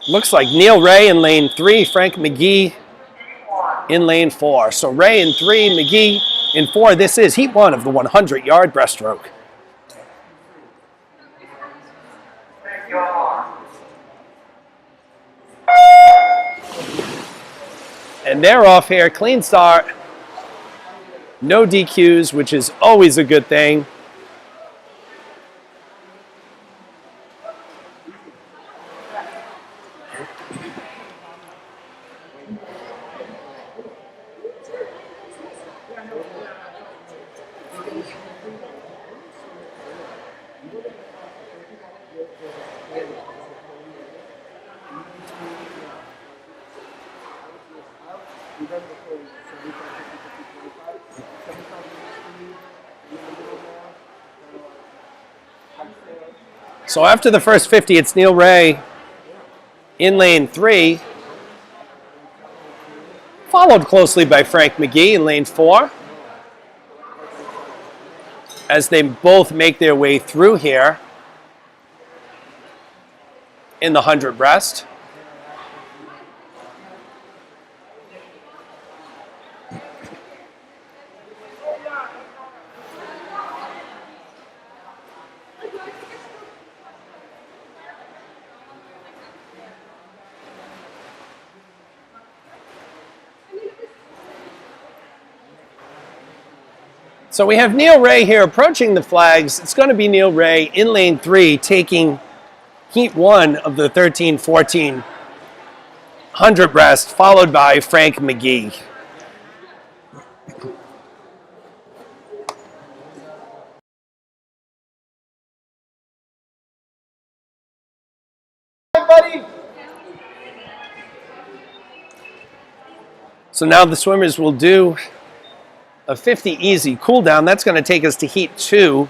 looks like Neil Ray in lane 3, Frank McGee in lane 4. So Ray in 3, McGee in 4. This is Heat 1 of the 100-yard breaststroke. And they're off here. Clean start. No DQs, which is always a good thing. So after the first 50, it's Neil Ray in lane 3, followed closely by Frank McGee in lane 4, as they both make their way through here in the 100 breast. So we have Neil Ray here approaching the flags. It's going to be Neil Ray in lane 3 taking Heat 1 of the 13-14 100 breast, followed by Frank McGee. Buddy. So now the swimmers will do a 50 easy cool down. That's going to take us to Heat 2.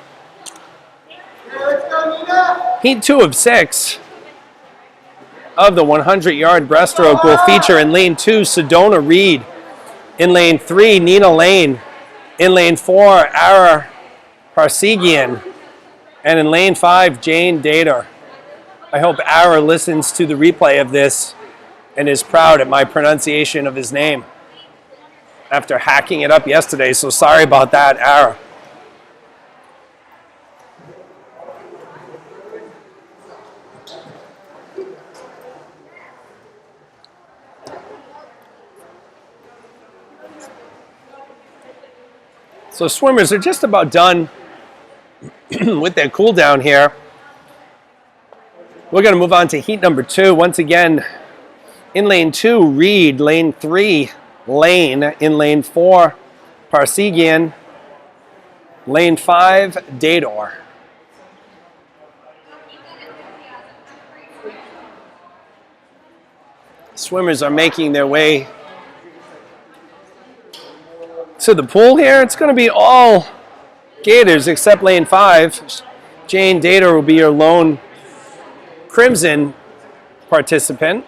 Yeah, let's go, Nina. Heat 2 of 6 of the 100-yard breaststroke will feature in lane 2, Sedona Reed. In lane 3, Nina Lane. In lane 4, Ara Parsegian. And in lane 5, Jane Dater. I hope Ara listens to the replay of this and is proud at my pronunciation of his name after hacking it up yesterday, so sorry about that, Ara. So swimmers are just about done with their cool down here. We're going to move on to heat number 2. Once again, in lane 2, Reed. Lane 3, Lane. In lane 4, Parsegian. Lane 5, Dador. Swimmers are making their way to the pool here. It's going to be all Gators except lane 5. Jane Dater will be your lone Crimson participant.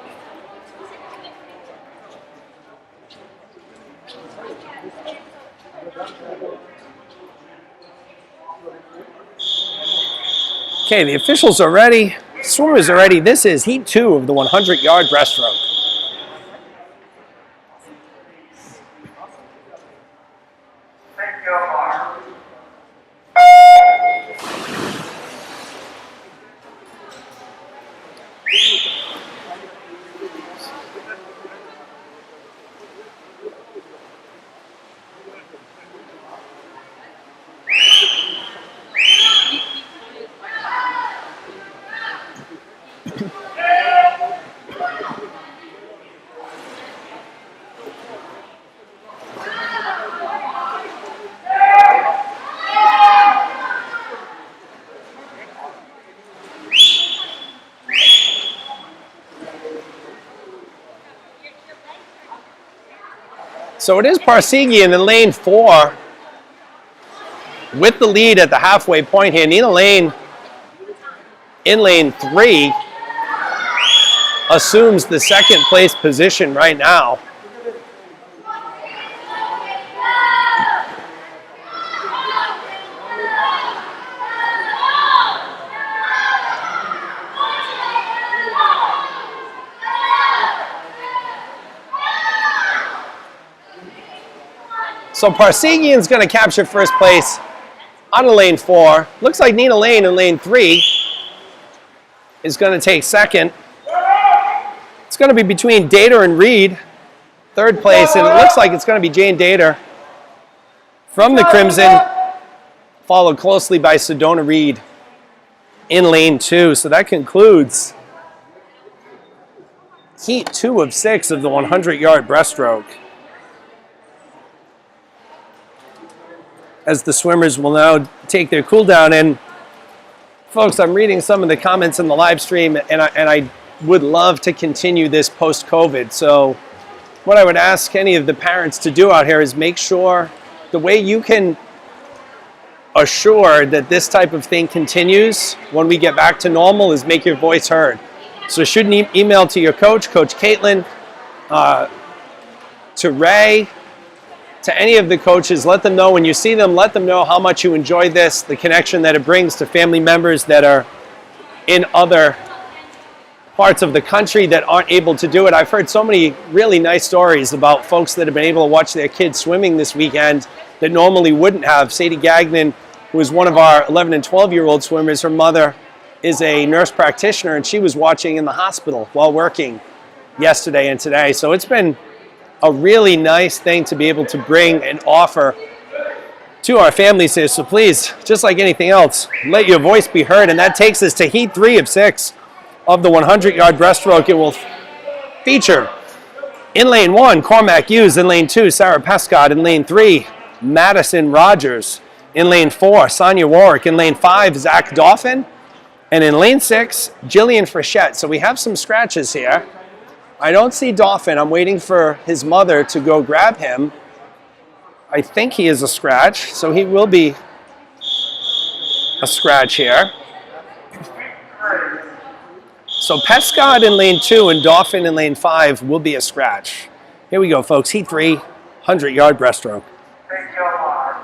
Okay, the officials are ready. Swimmers are ready. This is heat 2 of the 100-yard breaststroke. Thank you, Mark. So it is Parsegian in lane 4 with the lead at the halfway point here. Nina Lane in lane 3 assumes the second place position right now. So Parsegian's going to capture first place out of lane 4. Looks like Nina Lane in lane 3 is going to take second. It's going to be between Dater and Reed, third place, and it looks like it's going to be Jane Dater from the Crimson, followed closely by Sedona Reed in lane 2. So that concludes heat 2 of 6 of the 100-yard breaststroke, as the swimmers will now take their cool down. And folks, I'm reading some of the comments in the live stream, and I would love to continue this post-COVID. So what I would ask any of the parents to do out here is make sure the way you can assure that this type of thing continues when we get back to normal is make your voice heard. So shoot an email to your coach, Coach Caitlin, to Ray, to any of the coaches. Let them know when you see them, let them know how much you enjoy this, the connection that it brings to family members that are in other parts of the country that aren't able to do it. I've heard so many really nice stories about folks that have been able to watch their kids swimming this weekend that normally wouldn't have. Sadie Gagnon, who is one of our 11 and 12-year-old swimmers, her mother is a nurse practitioner, and she was watching in the hospital while working yesterday and today. So it's been a really nice thing to be able to bring and offer to our families here. So please, just like anything else, let your voice be heard. And that takes us to heat 3 of 6 of the 100-yard breaststroke. It will feature in lane 1, Cormac Hughes. In lane 2, Sarah Pescott. In lane 3, Madison Rogers. In lane 4, Sonia Warwick. In lane 5, Zach Dauphin. And in lane 6, Jillian Frechette. So we have some scratches here. I don't see Dauphin. I'm waiting for his mother to go grab him. I think he is a scratch, so he will be a scratch here. So Pescott in lane 2 and Dauphin in lane 5 will be a scratch. Here we go, folks. Heat 3, 100-yard breaststroke. Thank you, Mark.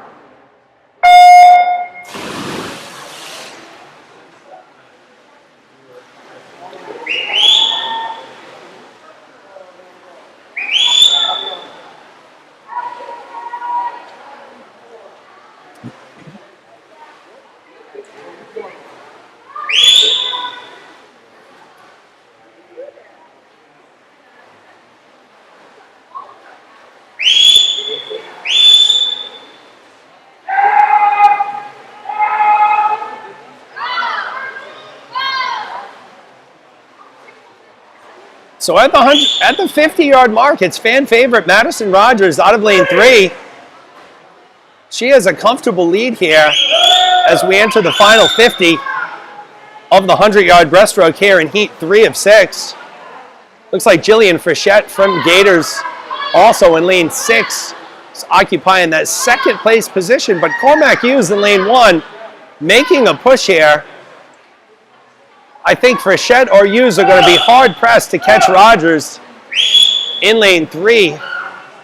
So at the 50-yard mark, it's fan favorite Madison Rogers out of lane 3. She has a comfortable lead here as we enter the final 50 of the 100-yard breaststroke here in heat 3 of 6. Looks like Jillian Frechette from Gators also in lane 6 is occupying that second place position, but Cormac Hughes in lane 1 making a push here. I think Frechette or Hughes are going to be hard-pressed to catch Rogers in lane 3,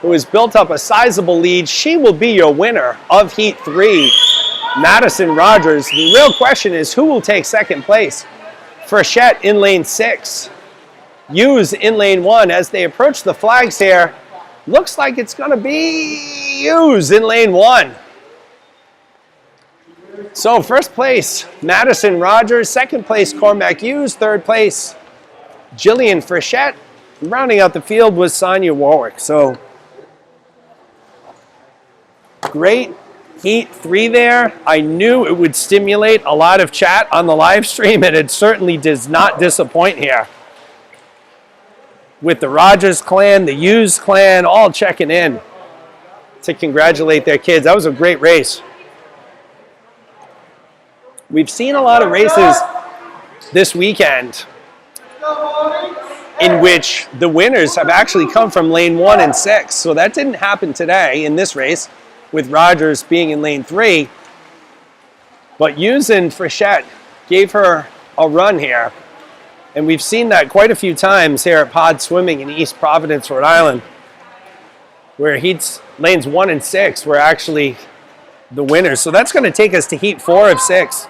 who has built up a sizable lead. She will be your winner of heat 3 Madison Rogers. The real question is who will take second place? Frechette in lane 6. Hughes in lane 1. As they approach the flags here, looks like it's going to be Hughes in lane 1. So first place, Madison Rogers. Second place, Cormac Hughes. Third place, Jillian Frechette. Rounding out the field was Sonia Warwick. So great Heat 3 there. I knew it would stimulate a lot of chat on the live stream, and it certainly does not disappoint here. With the Rogers clan, the Hughes clan, all checking in to congratulate their kids. That was a great race. We've seen a lot of races this weekend in which the winners have actually come from lane 1 and 6. So that didn't happen today in this race, with Rogers being in lane 3. But Hughes and Frechette gave her a run here. And we've seen that quite a few times here at Pod Swimming in East Providence, Rhode Island, where lanes 1 and 6 were actually the winners. So that's going to take us to Heat 4 of 6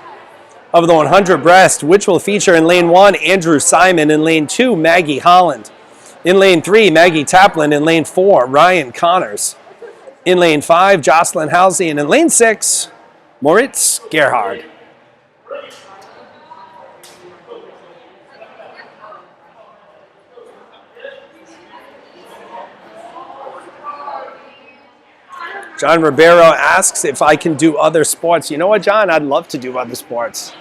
of the 100 breast, which will feature in lane 1, Andrew Simon. In lane 2, Maggie Holland. In lane 3, Maggie Taplin. In lane 4, Ryan Connors. In lane 5, Jocelyn Halsey. And in lane 6, Moritz Gerhard. John Ribeiro asks if I can do other sports. You know what, John? I'd love to do other sports.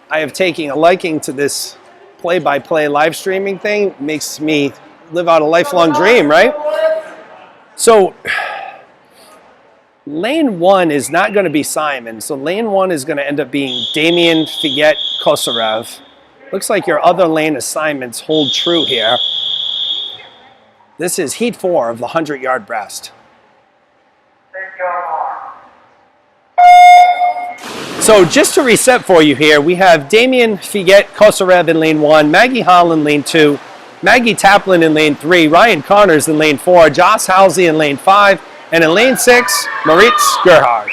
I have taken a liking to this play-by-play live streaming thing. It makes me live out a lifelong dream, right? So, lane 1 is not going to be Simon. So lane 1 is going to end up being Damien Figet-Kosarev. Looks like your other lane assignments hold true here. This is Heat 4 of the 100-yard breast. So just to reset for you here, we have Damien Figet-Kosarev in lane 1, Maggie Holland lane 2, Maggie Taplin in lane 3, Ryan Connors in lane 4, Joss Halsey in lane 5, and in lane 6, Moritz Gerhard.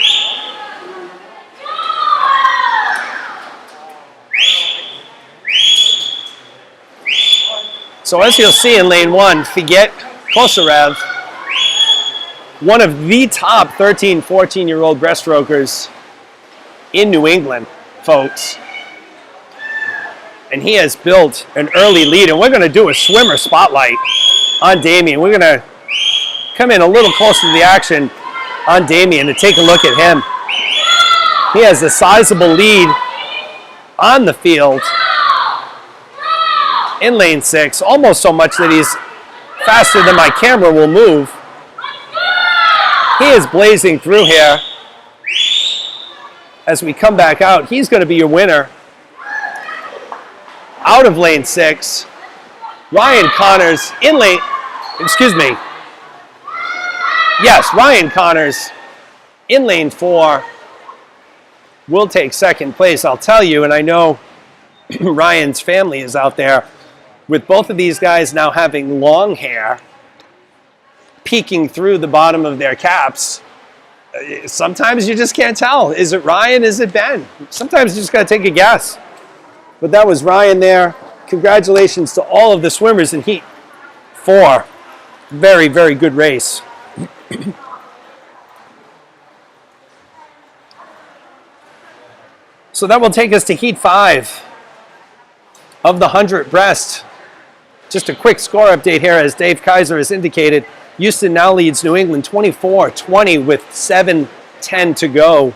So as you'll see in lane 1, Figet-Kosarev, one of the top 13, 14-year-old breaststrokers in New England, folks. And he has built an early lead. And we're going to do a swimmer spotlight on Damien. We're going to come in a little closer to the action on Damien to take a look at him. He has a sizable lead on the field in lane 6, almost so much that he's faster than my camera will move. He is blazing through here. As we come back out, he's going to be your winner. Out of lane 6, Ryan Connors in lane, Ryan Connors in lane 4 will take second place. I'll tell you, and I know Ryan's family is out there, with both of these guys now having long hair peeking through the bottom of their caps. Sometimes you just can't tell. Is it Ryan? Is it Ben? Sometimes you just got to take a guess. But that was Ryan there. Congratulations to all of the swimmers in Heat 4. Very, very good race. So that will take us to Heat 5 of the 100 breast. Just a quick score update here, as Dave Kaiser has indicated. Houston now leads New England 24-20 with 7:10 to go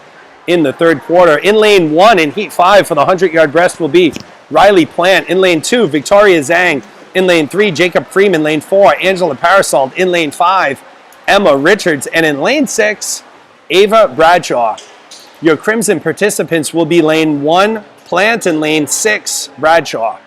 in the third quarter. In lane 1 in Heat 5 for the 100-yard breast will be Riley Plant. In lane 2, Victoria Zhang. In lane 3, Jacob Freeman. Lane 4, Angela Parasold. In lane 5, Emma Richards. And in lane 6, Ava Bradshaw. Your Crimson participants will be lane 1, Plant, and lane 6, Bradshaw.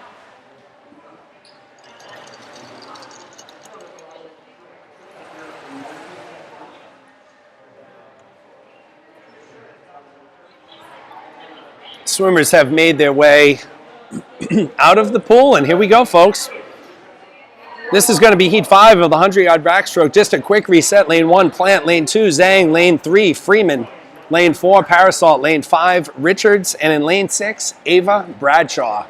Swimmers have made their way out of the pool, and here we go, folks. This is going to be Heat 5 of the 100-yard backstroke. Just a quick reset. Lane 1, Plant. Lane 2, Zhang. Lane 3, Freeman. Lane 4, Parasol. Lane 5, Richards. And in lane 6, Ava Bradshaw.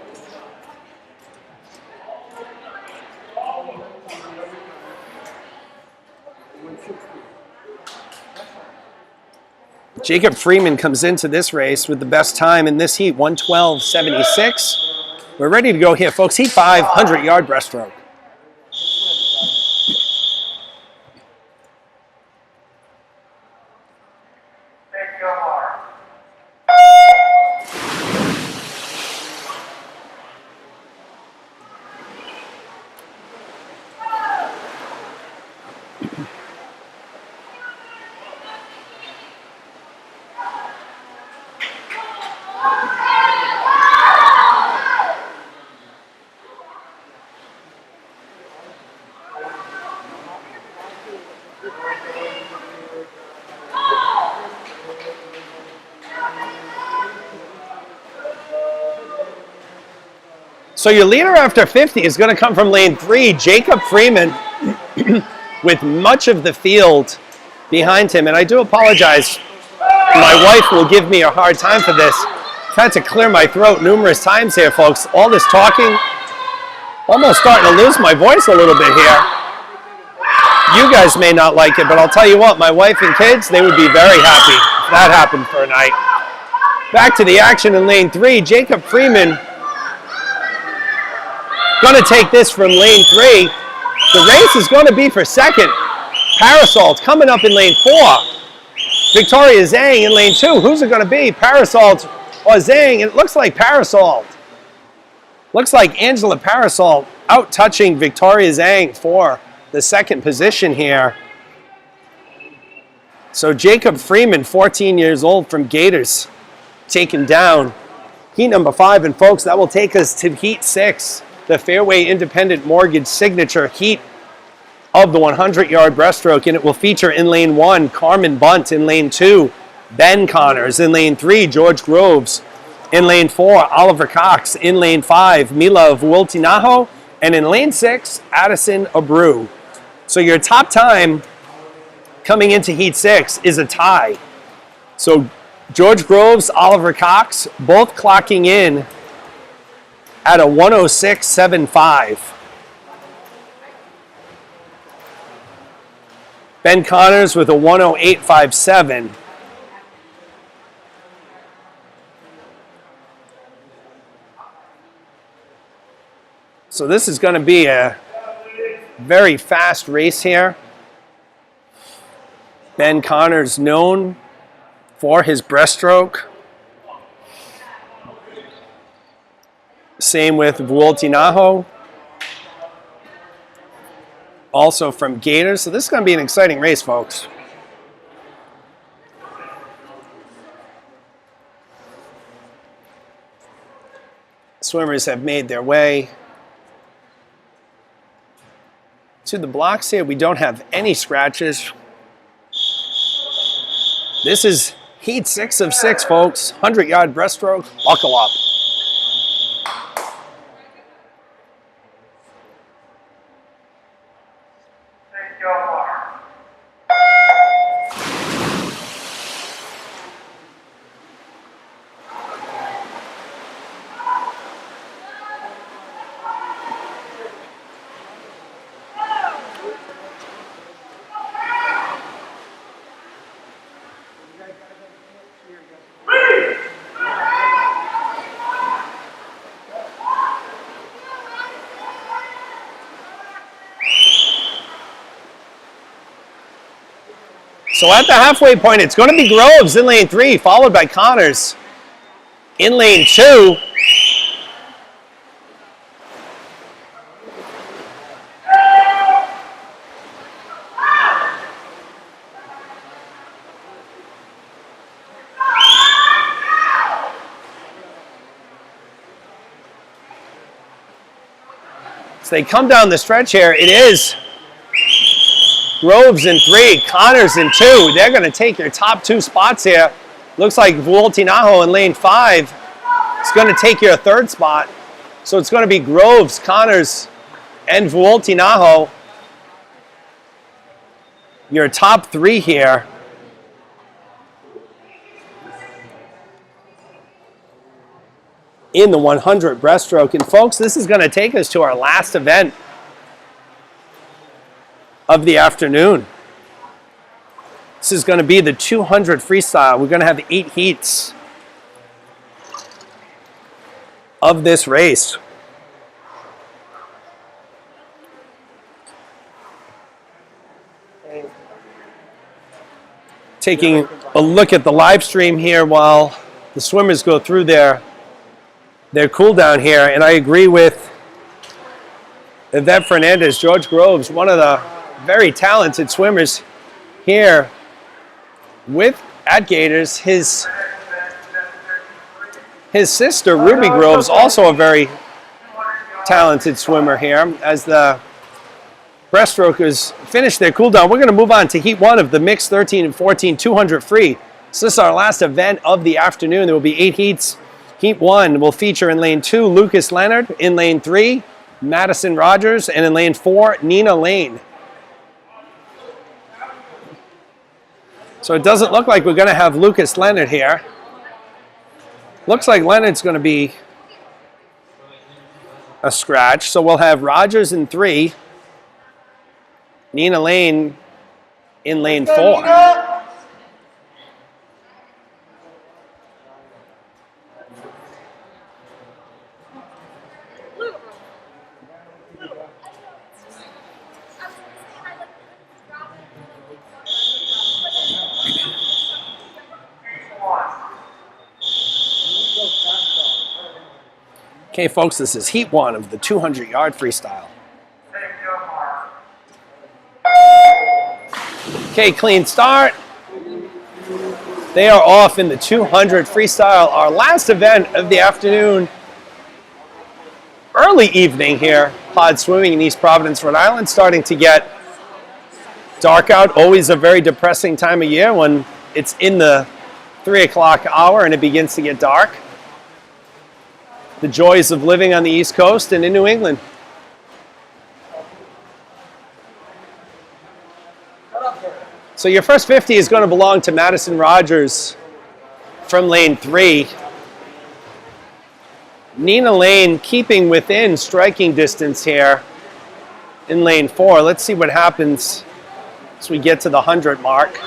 Jacob Freeman comes into this race with the best time in this heat, 1:12.76. We're ready to go here, folks. Heat 5, 100-yard breaststroke. Thank you, Omar. So your leader after 50 is going to come from lane 3, Jacob Freeman, with much of the field behind him. And I do apologize. My wife will give me a hard time for this. I've had to clear my throat numerous times here, folks. All this talking, almost starting to lose my voice a little bit here. You guys may not like it, but I'll tell you what, my wife and kids, they would be very happy if that happened for a night. Back to the action in lane 3, Jacob Freeman going to take this from lane 3. The race is going to be for second. Parasol's coming up in lane 4. Victoria Zhang in lane 2. Who's it going to be? Parasol or Zhang? It looks like Parasol. Looks like Angela Parasol out touching Victoria Zhang for the second position here. So Jacob Freeman, 14 years old from Gators, taken down. Heat number 5, and folks, that will take us to heat 6. The Fairway Independent Mortgage signature heat of the 100-yard breaststroke, and it will feature in lane 1, Carmen Bunt. In lane 2, Ben Connors. In lane 3, George Groves. In lane 4, Oliver Cox. In lane 5, Mila Vuoltinaho. And in lane 6, Addison Abreu. So your top time coming into heat 6 is a tie. So George Groves, Oliver Cox, both clocking in at a 106.75. Ben Connors with a 108.57. So this is going to be a very fast race here. Ben Connors known for his breaststroke. Same with Vuoltinaho, also from Gators. So this is going to be an exciting race, folks. Swimmers have made their way to the blocks here. We don't have any scratches. This is heat 6 of 6, folks. 100-yard breaststroke. Buckle up. Thank you, Omar. So at the halfway point, it's going to be Groves in lane 3, followed by Connors in lane 2. So they come down the stretch here. It is Groves in 3, Connors in 2. They're going to take their top 2 spots here. Looks like Vuoltinaho in lane 5 is going to take your 3rd spot. So it's going to be Groves, Connors, and Vuoltinaho. Your top 3 here. in the 100 breaststroke. And folks, this is going to take us to our last event of the afternoon. This is going to be the 200 freestyle. We're going to have 8 heats of this race. Taking a look at the live stream here while the swimmers go through their cool down here, and I agree with Yvette Fernandez. George Groves, one of the very talented swimmers here at Gators. His sister, Ruby Groves, also a very talented swimmer here. As the breaststrokers finish their cool down, we're going to move on to heat 1 of the mixed 13 and 14 200 free. So this is our last event of the afternoon. There will be 8 heats. Heat 1 will feature in lane 2, Lucas Leonard. In lane 3, Madison Rogers. And in lane 4, Nina Lane. So it doesn't look like we're going to have Lucas Leonard here. Looks like Leonard's going to be a scratch. So we'll have Rogers in 3. Nina Lane in lane 4. Okay, folks, this is heat 1 of the 200-yard freestyle. Okay, clean start. They are off in the 200 freestyle, our last event of the afternoon. Early evening here, pod swimming in East Providence, Rhode Island, starting to get dark out. Always a very depressing time of year when it's in the 3 o'clock hour and it begins to get dark. The joys of living on the East Coast and in New England. So your first 50 is going to belong to Madison Rogers from lane 3. Nina Lane keeping within striking distance here in lane 4. Let's see what happens as we get to the 100 mark.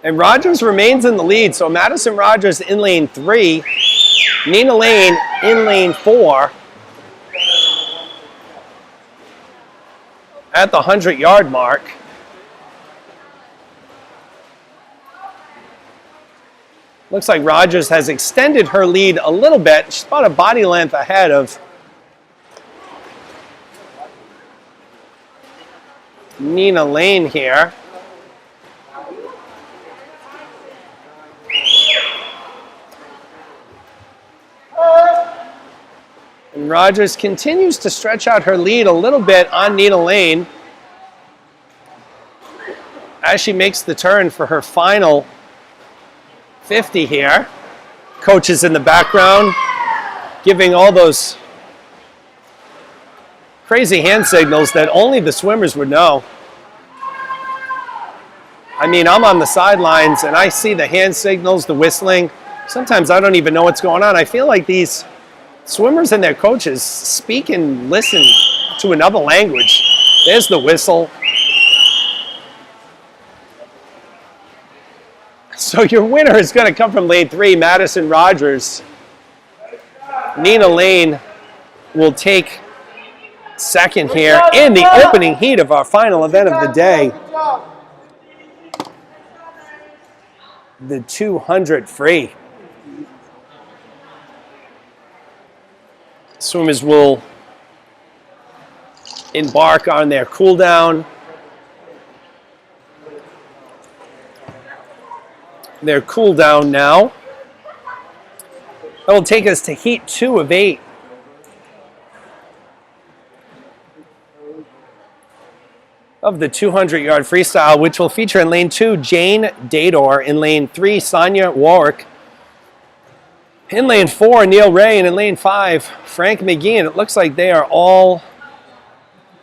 And Rogers remains in the lead, so Madison Rogers in lane 3, Nina Lane in lane 4 at the 100-yard mark. Looks like Rogers has extended her lead a little bit. She's about a body length ahead of Nina Lane here. And Rogers continues to stretch out her lead a little bit on Nina Lane as she makes the turn for her final 50 here. Coaches in the background giving all those crazy hand signals that only the swimmers would know. I mean, I'm on the sidelines and I see the hand signals, the whistling. Sometimes I don't even know what's going on. I feel like these swimmers and their coaches speak and listen to another language. There's the whistle. So your winner is going to come from lane 3, Madison Rogers. Nina Lane will take second here in the opening heat of our final event of the day. The 200 free. Swimmers will embark on their cool down. Their cool down now. That will take us to heat 2 of 8. of the 200-yard freestyle, which will feature in lane 2, Jane Dador. In lane 3, Sonia Warwick. In lane 4, Neil Ray. And in lane 5, Frank McGee. And it looks like they are all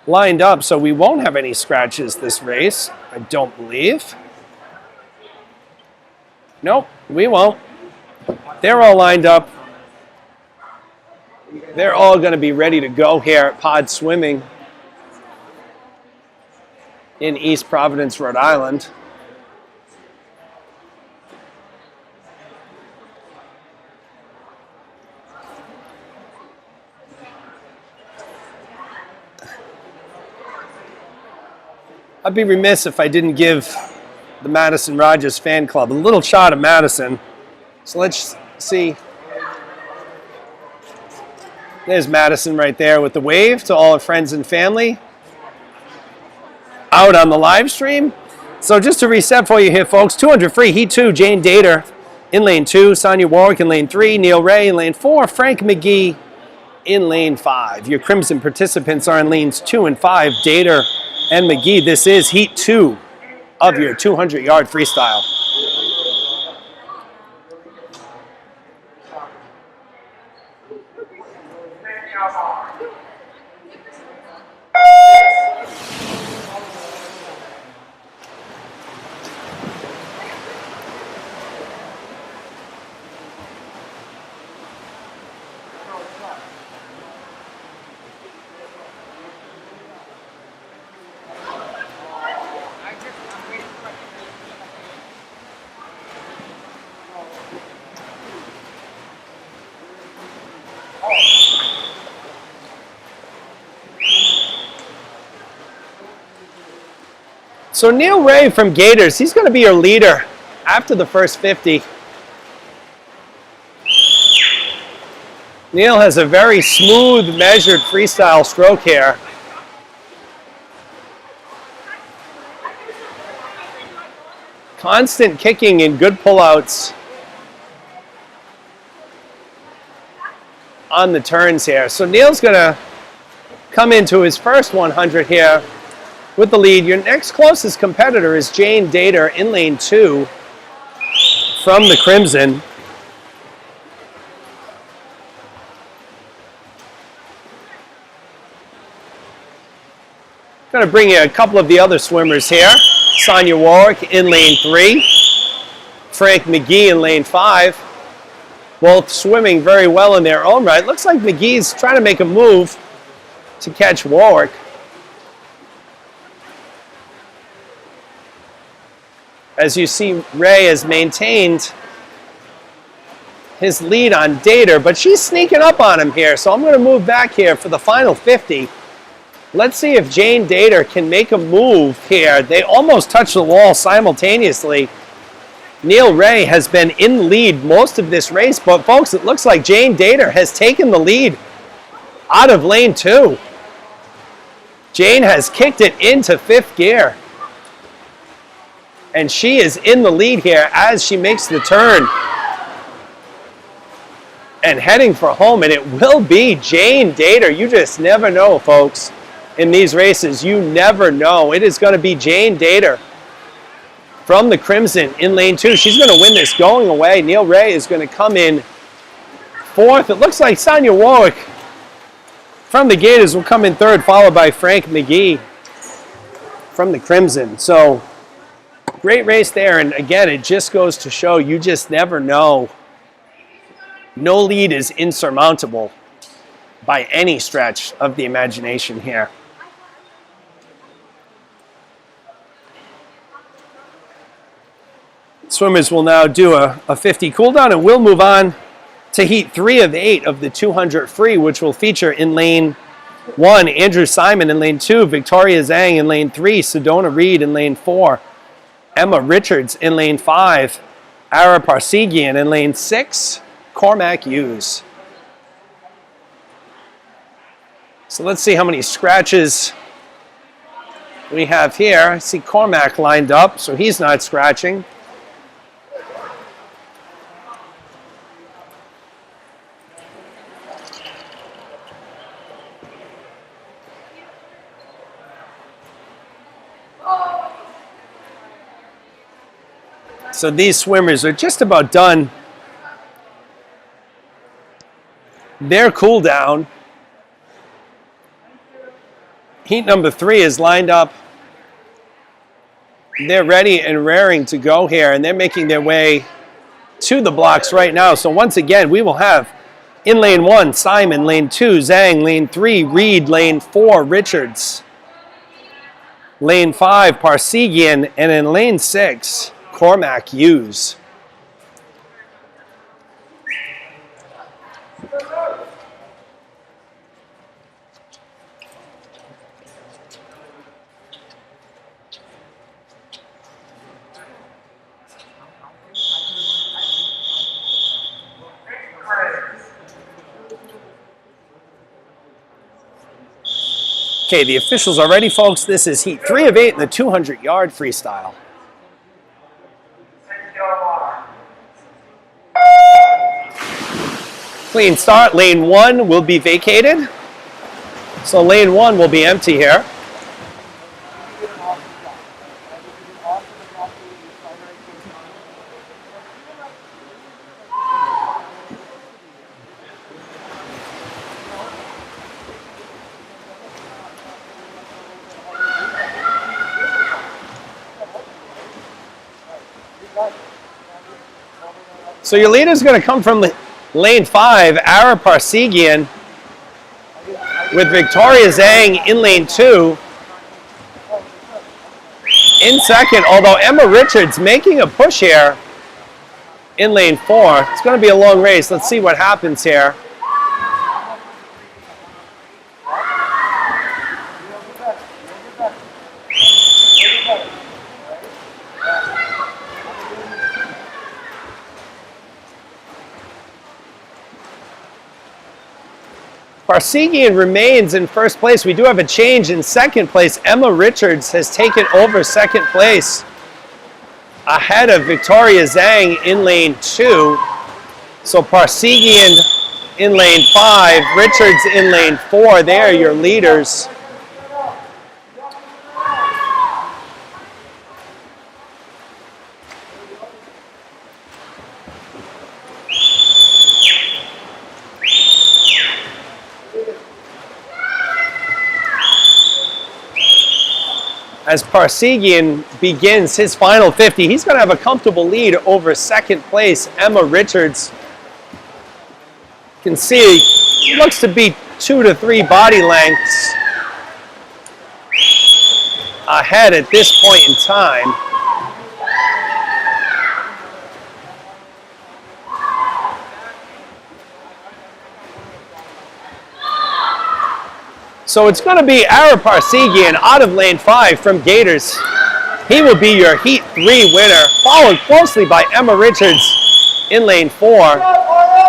lined up, so we won't have any scratches this race, I don't believe. Nope, we won't. They're all lined up. They're all going to be ready to go here at Pod Swimming in East Providence, Rhode Island. I'd be remiss if I didn't give the Madison Rogers fan club a little shot of Madison. So let's see. There's Madison right there with the wave to all her friends and family out on the live stream. So just to reset for you here, folks, 200 free, Heat 2, Jane Dater in lane 2, Sonia Warwick in lane 3, Neil Ray in lane 4, Frank McGee in lane 5. Your Crimson participants are in lanes 2 and 5, Dater and McGee. This is Heat 2 of your 200-yard freestyle. So Neil Ray from Gators, he's going to be your leader after the first 50. Neil has a very smooth, measured freestyle stroke here. Constant kicking and good pullouts on the turns here. So Neil's going to come into his first 100 here with the lead. Your next closest competitor is Jane Dater in lane 2 from the Crimson. Going to bring you a couple of the other swimmers here. Sonia Warwick in lane 3. Frank McGee in lane 5. Both swimming very well in their own right. Looks like McGee's trying to make a move to catch Warwick. As you see, Ray has maintained his lead on Dater, but she's sneaking up on him here. So I'm going to move back here for the final 50. Let's see if Jane Dater can make a move here. They almost touch the wall simultaneously. Neil Ray has been in the lead most of this race, but folks, it looks like Jane Dater has taken the lead out of lane 2. Jane has kicked it into 5th gear. And she is in the lead here as she makes the turn and heading for home. And it will be Jane Dater. You just never know, folks. In these races, you never know. It is going to be Jane Dater from the Crimson in lane 2. She's going to win this going away. Neil Ray is going to come in 4th. It looks like Sonia Warwick from the Gators will come in 3rd, followed by Frank McGee from the Crimson. So great race there. And again, it just goes to show you just never know. No lead is insurmountable by any stretch of the imagination here. Swimmers will now do a 50 cool down, and we'll move on to Heat 3 of 8 of the 200 free, which will feature in lane 1, Andrew Simon in lane 2, Victoria Zhang in lane 3, Sedona Reed in lane 4, Emma Richards in lane 5, Ara Parsegian in lane 6, Cormac Hughes. So let's see how many scratches we have here. I see Cormac lined up, so he's not scratching. So these swimmers are just about done their cool down. Heat number 3 is lined up. They're ready and raring to go here, and they're making their way to the blocks right now. So once again, we will have in lane 1, Simon, lane 2, Zhang, lane 3, Reed, lane 4, Richards, lane 5, Parsegian, and in lane 6, Cormac Hughes. Okay, the officials are ready, folks. This is heat 3 of 8 in the 200-yard freestyle. Clean start. Lane 1 will be vacated. So lane 1 will be empty here. So your leader is going to come from lane 5, Ara Parsegian, with Victoria Zhang in lane 2. In second, although Emma Richards making a push here in lane 4. It's going to be a long race. Let's see what happens here. Parsegian remains in first place. We do have a change in second place. Emma Richards has taken over second place ahead of Victoria Zhang in lane 2. So Parsegian in lane 5, Richards in lane 4. They are your leaders. As Parsegian begins his final 50, he's going to have a comfortable lead over second place, Emma Richards. You can see he looks to be 2 to 3 body lengths ahead at this point in time. So it's going to be Ara Parsegian out of lane 5 from Gators. He will be your Heat 3 winner, followed closely by Emma Richards in lane 4.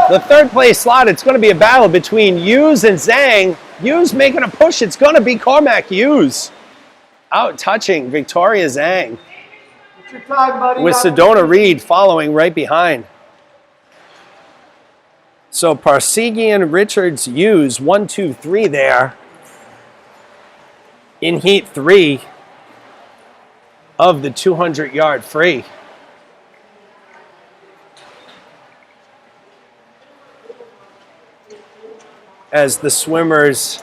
The third place slot, it's going to be a battle between Hughes and Zhang. Hughes making a push. It's going to be Cormac Hughes out touching Victoria Zhang. It's your time, buddy. With Sedona Reed following right behind. So Parsegian, Richards, Hughes, 1, 2, 3 there. In Heat 3 of the 200-yard free. As the swimmers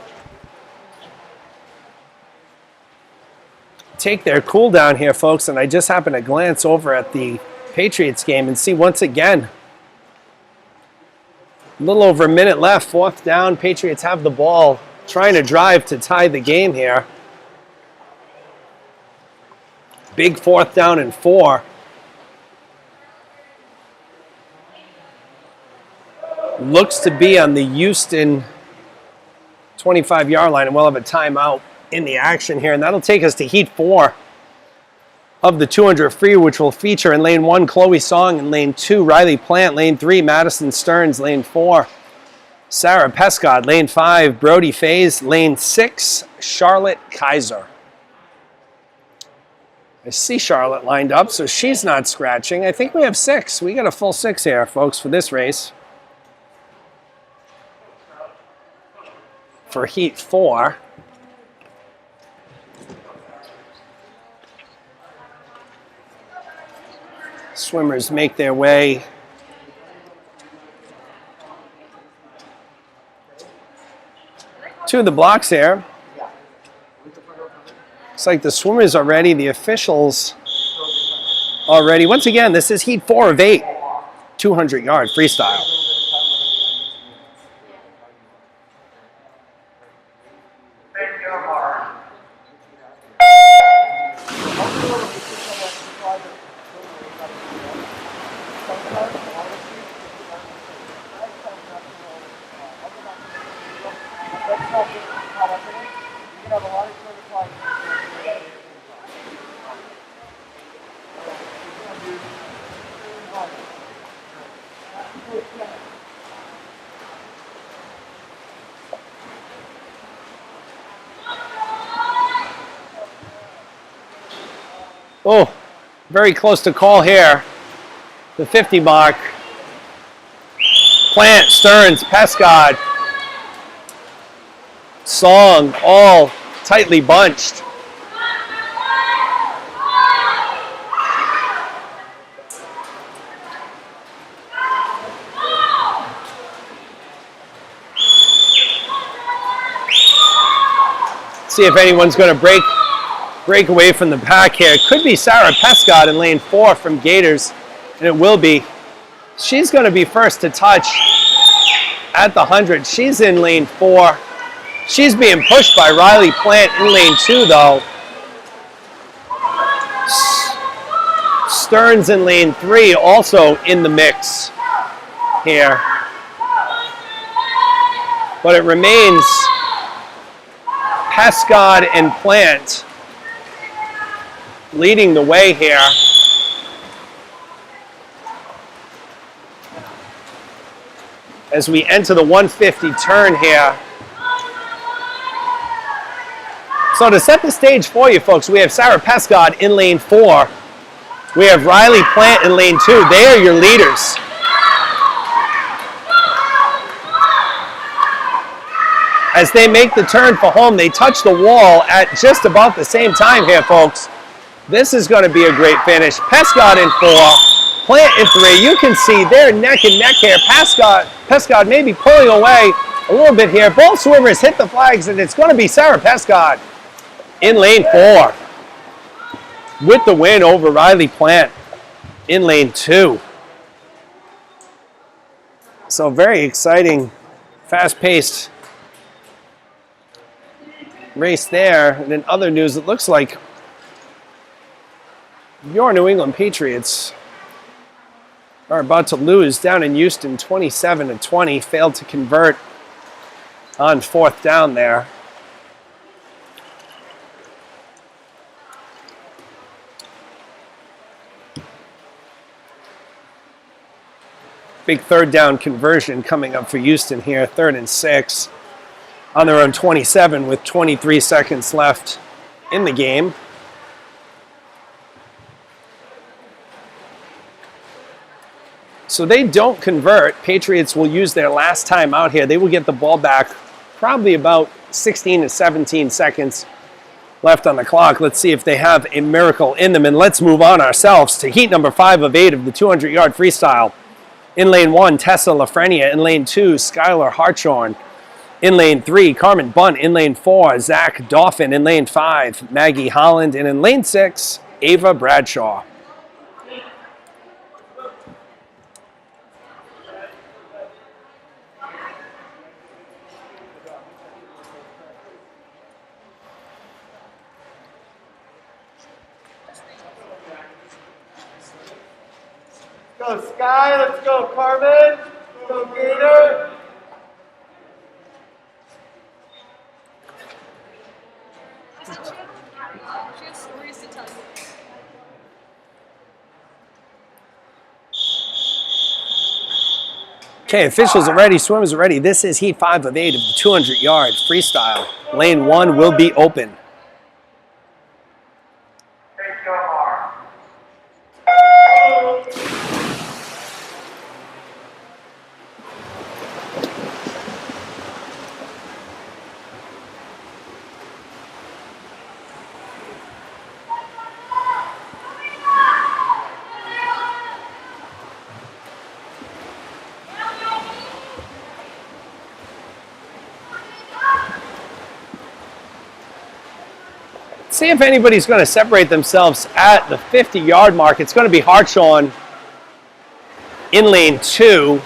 take their cool down here, folks, and I just happened to glance over at the Patriots game and see once again, a little over a minute left, 4th down. Patriots have the ball, trying to drive to tie the game here. Big 4th down and 4. Looks to be on the Houston 25-yard line, and we'll have a timeout in the action here. And that'll take us to Heat 4 of the 200 free, which will feature in lane 1, Chloe Song, in lane 2, Riley Plant, lane 3, Madison Stearns, lane 4, Sarah Pescott, lane 5, Brody Faze, lane 6, Charlotte Kaiser. I see Charlotte lined up, so she's not scratching. I think we have 6. We got a full 6 here, folks, for this race. For Heat 4. Swimmers make their way to the blocks here. Looks like the swimmers are ready. The officials are ready. Once again, this is heat 4 of 8, 200-yard freestyle. Oh, very close to call here. The 50 mark. Plant, Stearns, Pescod, Song, all tightly bunched. See if anyone's going to break away from the pack here. It could be Sarah Pescod in lane 4 from Gators, and it will be. She's going to be first to touch at the 100. She's in lane 4. She's being pushed by Riley Plant in lane 2, though. Stearns in lane 3, also in the mix here. But it remains Pescod and Plant leading the way here. As we enter the 150 turn here. So to set the stage for you folks, we have Sarah Pescod in lane 4. We have Riley Plant in lane 2. They are your leaders. As they make the turn for home, they touch the wall at just about the same time here, folks. This is going to be a great finish. Pescod in 4, Plant in 3. You can see they're neck and neck here. Pescod may be pulling away a little bit here. Both swimmers hit the flags, and it's going to be Sarah Pescod in lane 4 with the win over Riley Plant in lane 2. So very exciting, fast-paced race there. And in other news, it looks like your New England Patriots are about to lose down in Houston 27-20. Failed to convert on 4th down there. Big 3rd down conversion coming up for Houston here. 3rd and 6 on their own 27 with 23 seconds left in the game. So they don't convert. Patriots will use their last time out here. They will get the ball back probably about 16 to 17 seconds left on the clock. Let's see if they have a miracle in them. And let's move on ourselves to heat number 5 of 8 of the 200-yard freestyle. In lane 1, Tessa Lafrenia. In lane 2, Skylar Hartshorn. In lane 3, Carmen Bunt. In lane 4, Zach Dauphin. In lane 5, Maggie Holland. And in lane 6, Ava Bradshaw. Go Sky, let's go Carmen, let's go Gator. She has stories to tell you. Okay, officials are ready, swimmers are ready. This is heat 5 of 8 of the 200-yard freestyle. Lane 1 will be open. See if anybody's going to separate themselves at the 50-yard mark. It's going to be Hartshorn in lane 2.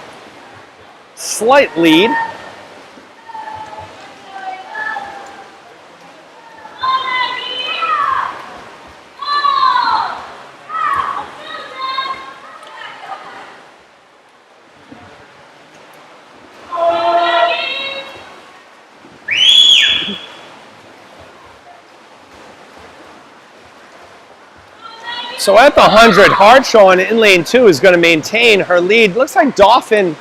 Slight lead. So at the 100, Hartshorn in lane 2 is going to maintain her lead. Looks like Dauphin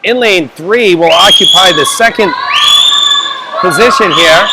in lane 3 will occupy the second position here.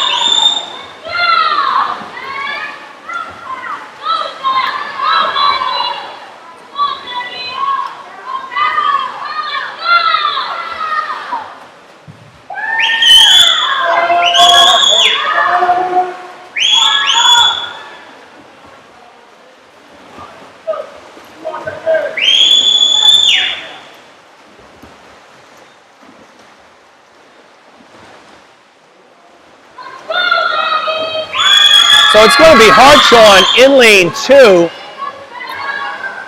So it's going to be Hartshorn in lane 2.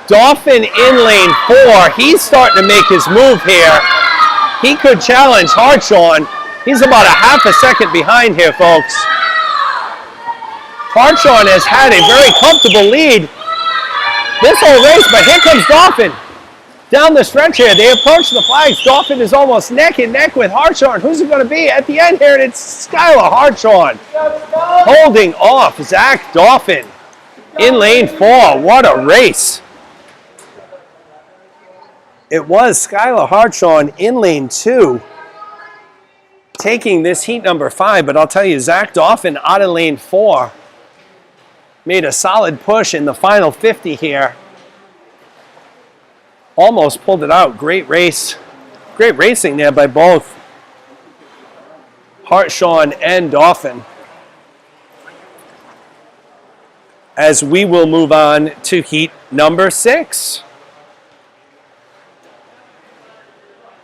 Dauphin in lane 4. He's starting to make his move here. He could challenge Hartshorn. He's about a half a second behind here, folks. Hartshorn has had a very comfortable lead this whole race, but here comes Dauphin. Down the stretch here, they approach the flags. Dauphin is almost neck and neck with Hartshorn. Who's it going to be at the end here? And it's Skylar Hartshorn holding off Zach Dauphin in lane 4. What a race. It was Skylar Hartshorn in lane 2 taking this heat number 5, but I'll tell you, Zach Dauphin out of lane 4 made a solid push in the final 50 here. Almost pulled it out. Great race. Great racing there by both Hartshorn and Dauphin. As we will move on to heat number 6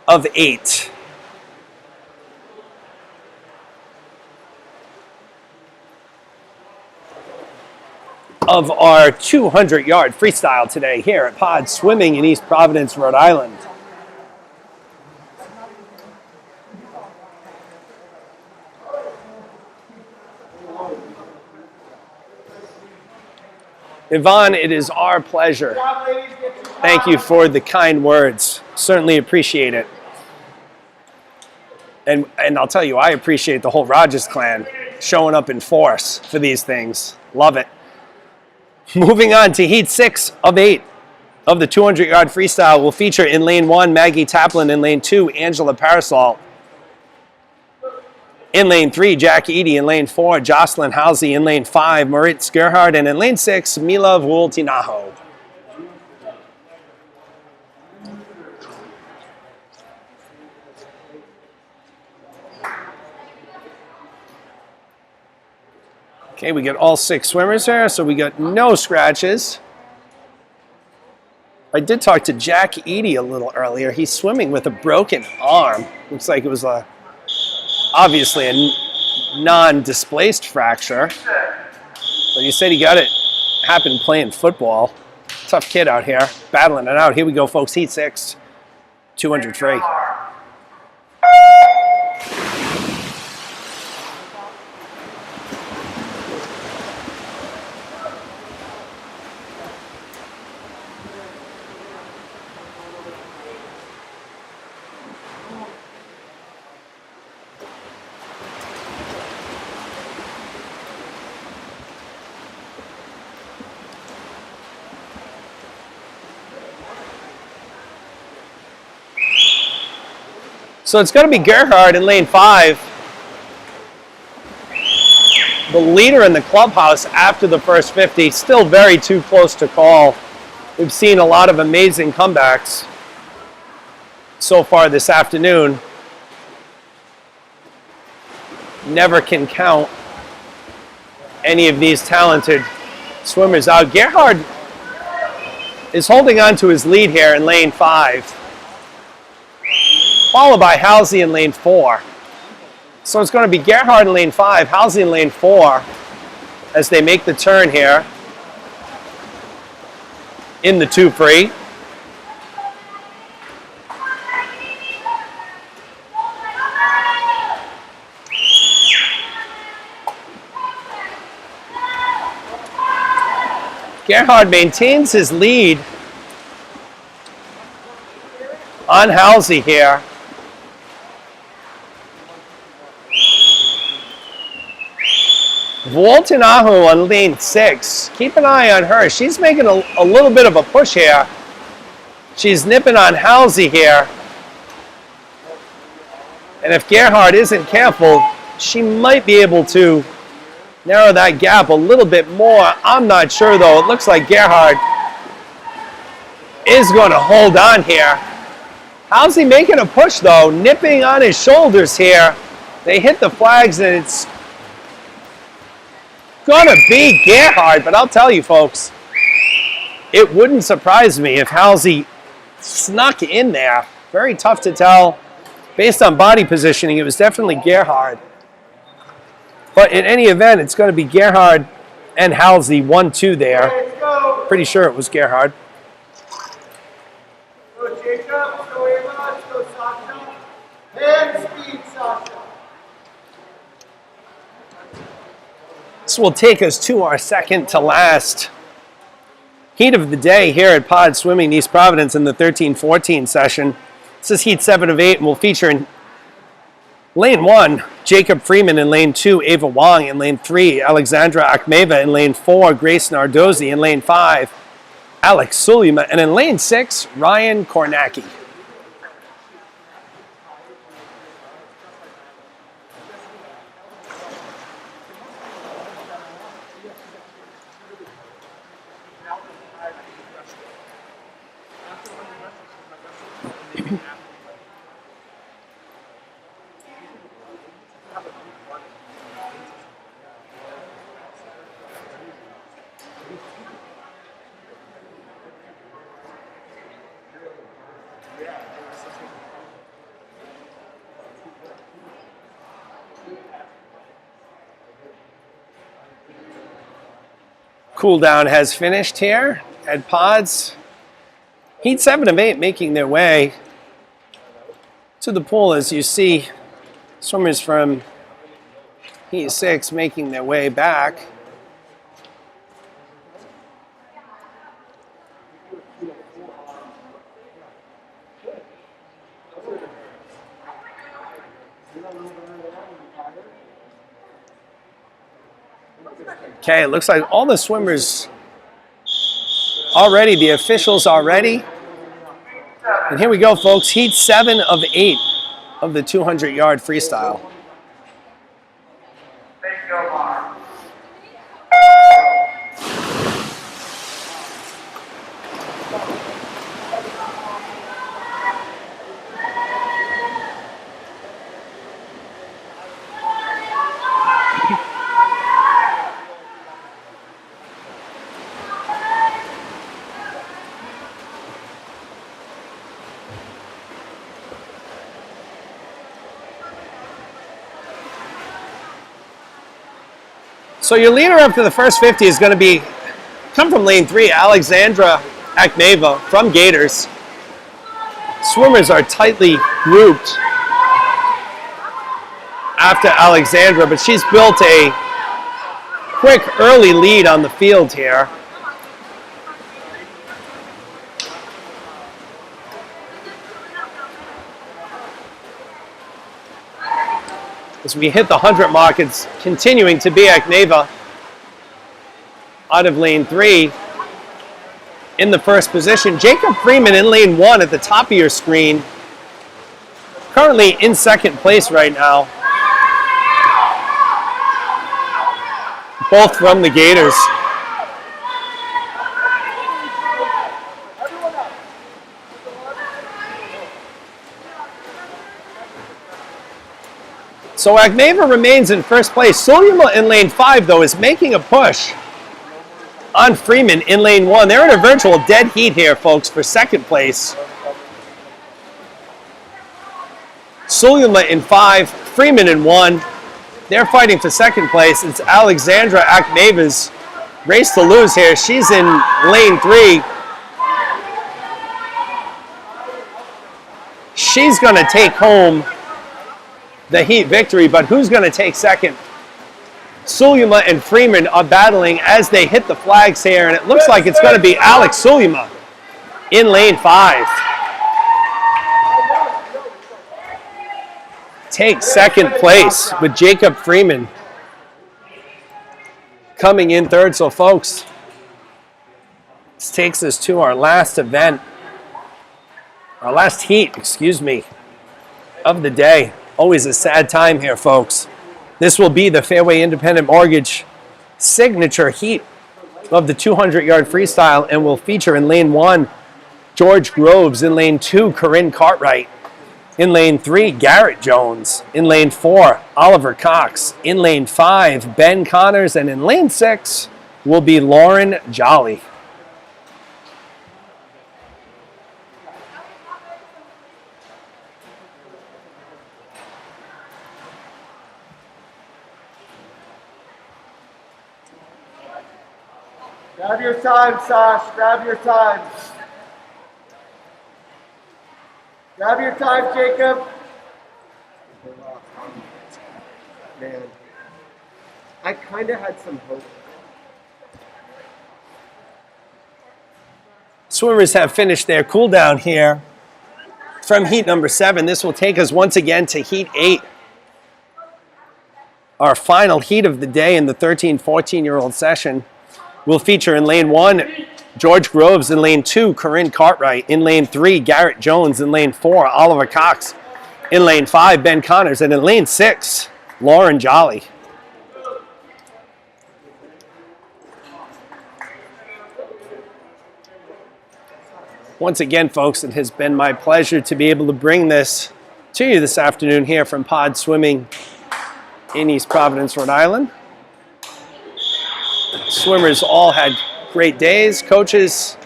of 8. Of our 200-yard freestyle today here at Pod Swimming in East Providence, Rhode Island. Yvonne, it is our pleasure. Thank you for the kind words. Certainly appreciate it. And I'll tell you, I appreciate the whole Rogers clan showing up in force for these things. Love it. Moving on to heat 6 of 8 of the 200-yard freestyle will feature in lane 1, Maggie Taplin. In lane 2, Angela Parasol. In lane 3, Jack Eady. In lane 4, Jocelyn Halsey. In lane 5, Moritz Gerhard. And in lane 6, Mila Vuoltinaho. Okay, we get all 6 swimmers here, so we got no scratches. I did talk to Jack Eady a little earlier. He's swimming with a broken arm. Looks like it was obviously a non-displaced fracture. But he said he got it happened playing football. Tough kid out here, battling it out. Here we go, folks, heat 6, 200 free. So it's going to be Gerhard in lane 5, the leader in the clubhouse after the first 50. Still very too close to call. We've seen a lot of amazing comebacks so far this afternoon. Never can count any of these talented swimmers out. Gerhard is holding on to his lead here in lane 5. Followed by Halsey in lane 4. So it's going to be Gerhard in lane 5, Halsey in lane 4. as they make the turn here in the 2 free. Gerhard maintains his lead on Halsey here. Walton-Ahu on lane 6. Keep an eye on her. She's making a little bit of a push here. She's nipping on Halsey here. And if Gerhard isn't careful, she might be able to narrow that gap a little bit more. I'm not sure though. It looks like Gerhard is going to hold on here. Halsey making a push though, nipping on his shoulders here. They hit the flags and it's gonna be Gerhard, but I'll tell you folks, it wouldn't surprise me if Halsey snuck in there. Very tough to tell. Based on body positioning, it was definitely Gerhard. But in any event, it's going to be Gerhard and Halsey 1-2 there. Pretty sure it was Gerhard. Go Jacob, go Ava, go Sasha. Hand speed, Sasha. This will take us to our second to last heat of the day here at Pod Swimming East Providence in the 13-14 session. This is heat 7 of 8 and will feature in lane 1, Jacob Freeman. In lane 2, Ava Wong. In lane 3, Alexandra Akhmeva. In lane 4, Grace Nardozzi. In lane 5, Alex Suleyman. And in lane 6, Ryan Kornacki. Cool down has finished here at Pods. Heat 7 of 8 making their way to the pool as you see swimmers from Heat 6 making their way back. Okay, it looks like all the swimmers already, the officials are ready. And here we go, folks. Heat 7 of 8 of the 200-yard freestyle. Thank you, Omar. So your leader up to the first 50 is going to come from lane 3, Alexandra Akhmeva from Gators. Swimmers are tightly grouped after Alexandra, but she's built a quick early lead on the field here. As we hit the 100 mark, it's continuing to be Akhmeva out of lane 3 in the first position. Jacob Freeman in lane 1 at the top of your screen, currently in second place right now. Both from the Gators. So Akhmeva remains in first place. Suleyma in lane 5, though, is making a push on Freeman in lane 1. They're in a virtual dead heat here, folks, for second place. Suleyma in 5, Freeman in 1. They're fighting for second place. It's Alexandra Akneva's race to lose here. She's in lane 3. She's going to take home the heat victory, but who's going to take second? Suleyma and Freeman are battling as they hit the flags here, and it looks like it's going to be Alex Suleyma in lane 5. Take second place with Jacob Freeman coming in third. So folks, this takes us to our last event, our last heat, of the day. Always a sad time here, folks. This will be the Fairway Independent Mortgage signature heat of the 200-yard freestyle, and will feature in lane 1, George Groves; in lane 2, Corinne Cartwright; in lane 3, Garrett Jones; in lane 4, Oliver Cox; in lane 5, Ben Connors; and in lane 6 will be Lauren Jolly. Grab your time, Sash. Grab your time. Grab your time, Jacob. Man, I kind of had some hope. Swimmers have finished their cool down here from heat number 7. This will take us once again to heat 8. Our final heat of the day in the 13-14-year-old session will feature in lane 1, George Groves; in lane 2, Corinne Cartwright; in lane 3, Garrett Jones; in lane 4, Oliver Cox; in lane 5, Ben Connors; and in lane 6, Lauren Jolly. Once again, folks, it has been my pleasure to be able to bring this to you this afternoon here from Pod Swimming in East Providence, Rhode Island. Swimmers all had great days. Coaches,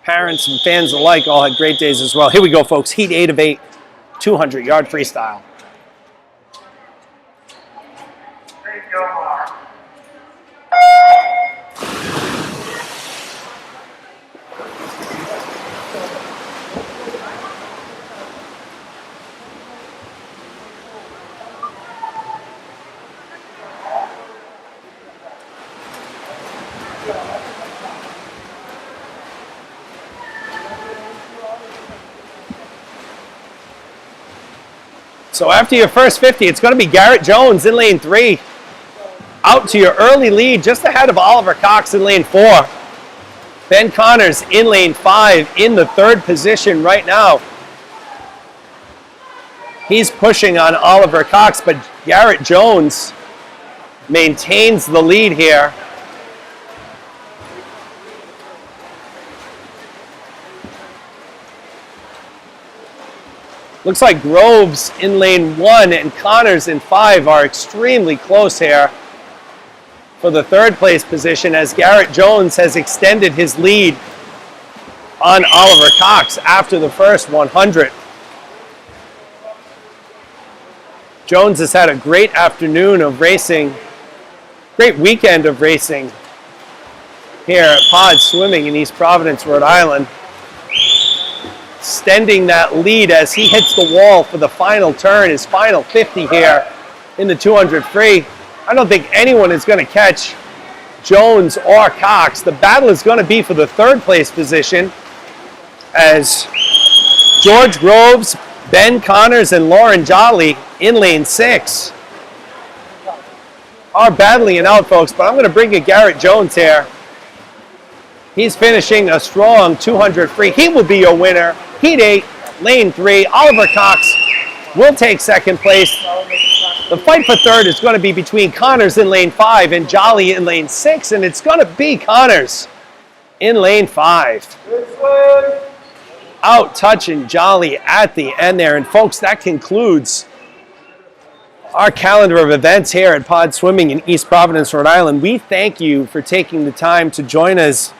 parents, and fans alike all had great days as well. Here we go, folks. Heat 8 of 8, 200-yard freestyle. So after your first 50, it's going to be Garrett Jones in lane 3. Out to your early lead, just ahead of Oliver Cox in lane 4. Ben Connors in lane 5 in the third position right now. He's pushing on Oliver Cox, but Garrett Jones maintains the lead here. Looks like Groves in lane 1 and Connors in 5 are extremely close here for the third place position, as Garrett Jones has extended his lead on Oliver Cox after the first 100. Jones has had a great afternoon of racing, great weekend of racing here at Pod Swimming in East Providence, Rhode Island. Extending that lead as he hits the wall for the final turn, his final 50 here in the 200 free. I don't think anyone is going to catch Jones or Cox. The battle is going to be for the third place position as George Groves, Ben Connors, and Lauren Jolly in lane 6 are battling it out, folks, but I'm going to bring you Garrett Jones here. He's finishing a strong 200 free. He will be your winner. Heat 8, lane 3. Oliver Cox will take second place. The fight for third is going to be between Connors in lane 5 and Jolly in lane 6, and it's going to be Connors in lane 5. Out touching Jolly at the end there. And folks, that concludes our calendar of events here at Pod Swimming in East Providence, Rhode Island. We thank you for taking the time to join us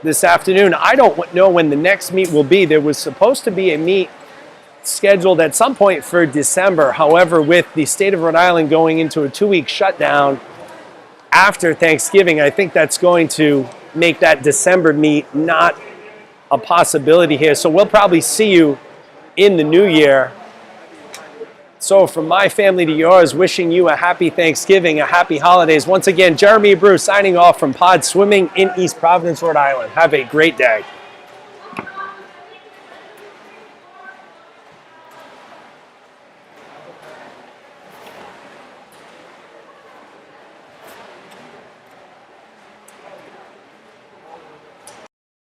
this afternoon. I don't know when the next meet will be. There was supposed to be a meet scheduled at some point for December. However, with the state of Rhode Island going into a 2-week shutdown after Thanksgiving, I think that's going to make that December meet not a possibility here. So we'll probably see you in the new year. So from my family to yours, wishing you a happy Thanksgiving, a happy holidays. Once again, Jeremy Bruce signing off from Pod Swimming in East Providence, Rhode Island. Have a great day.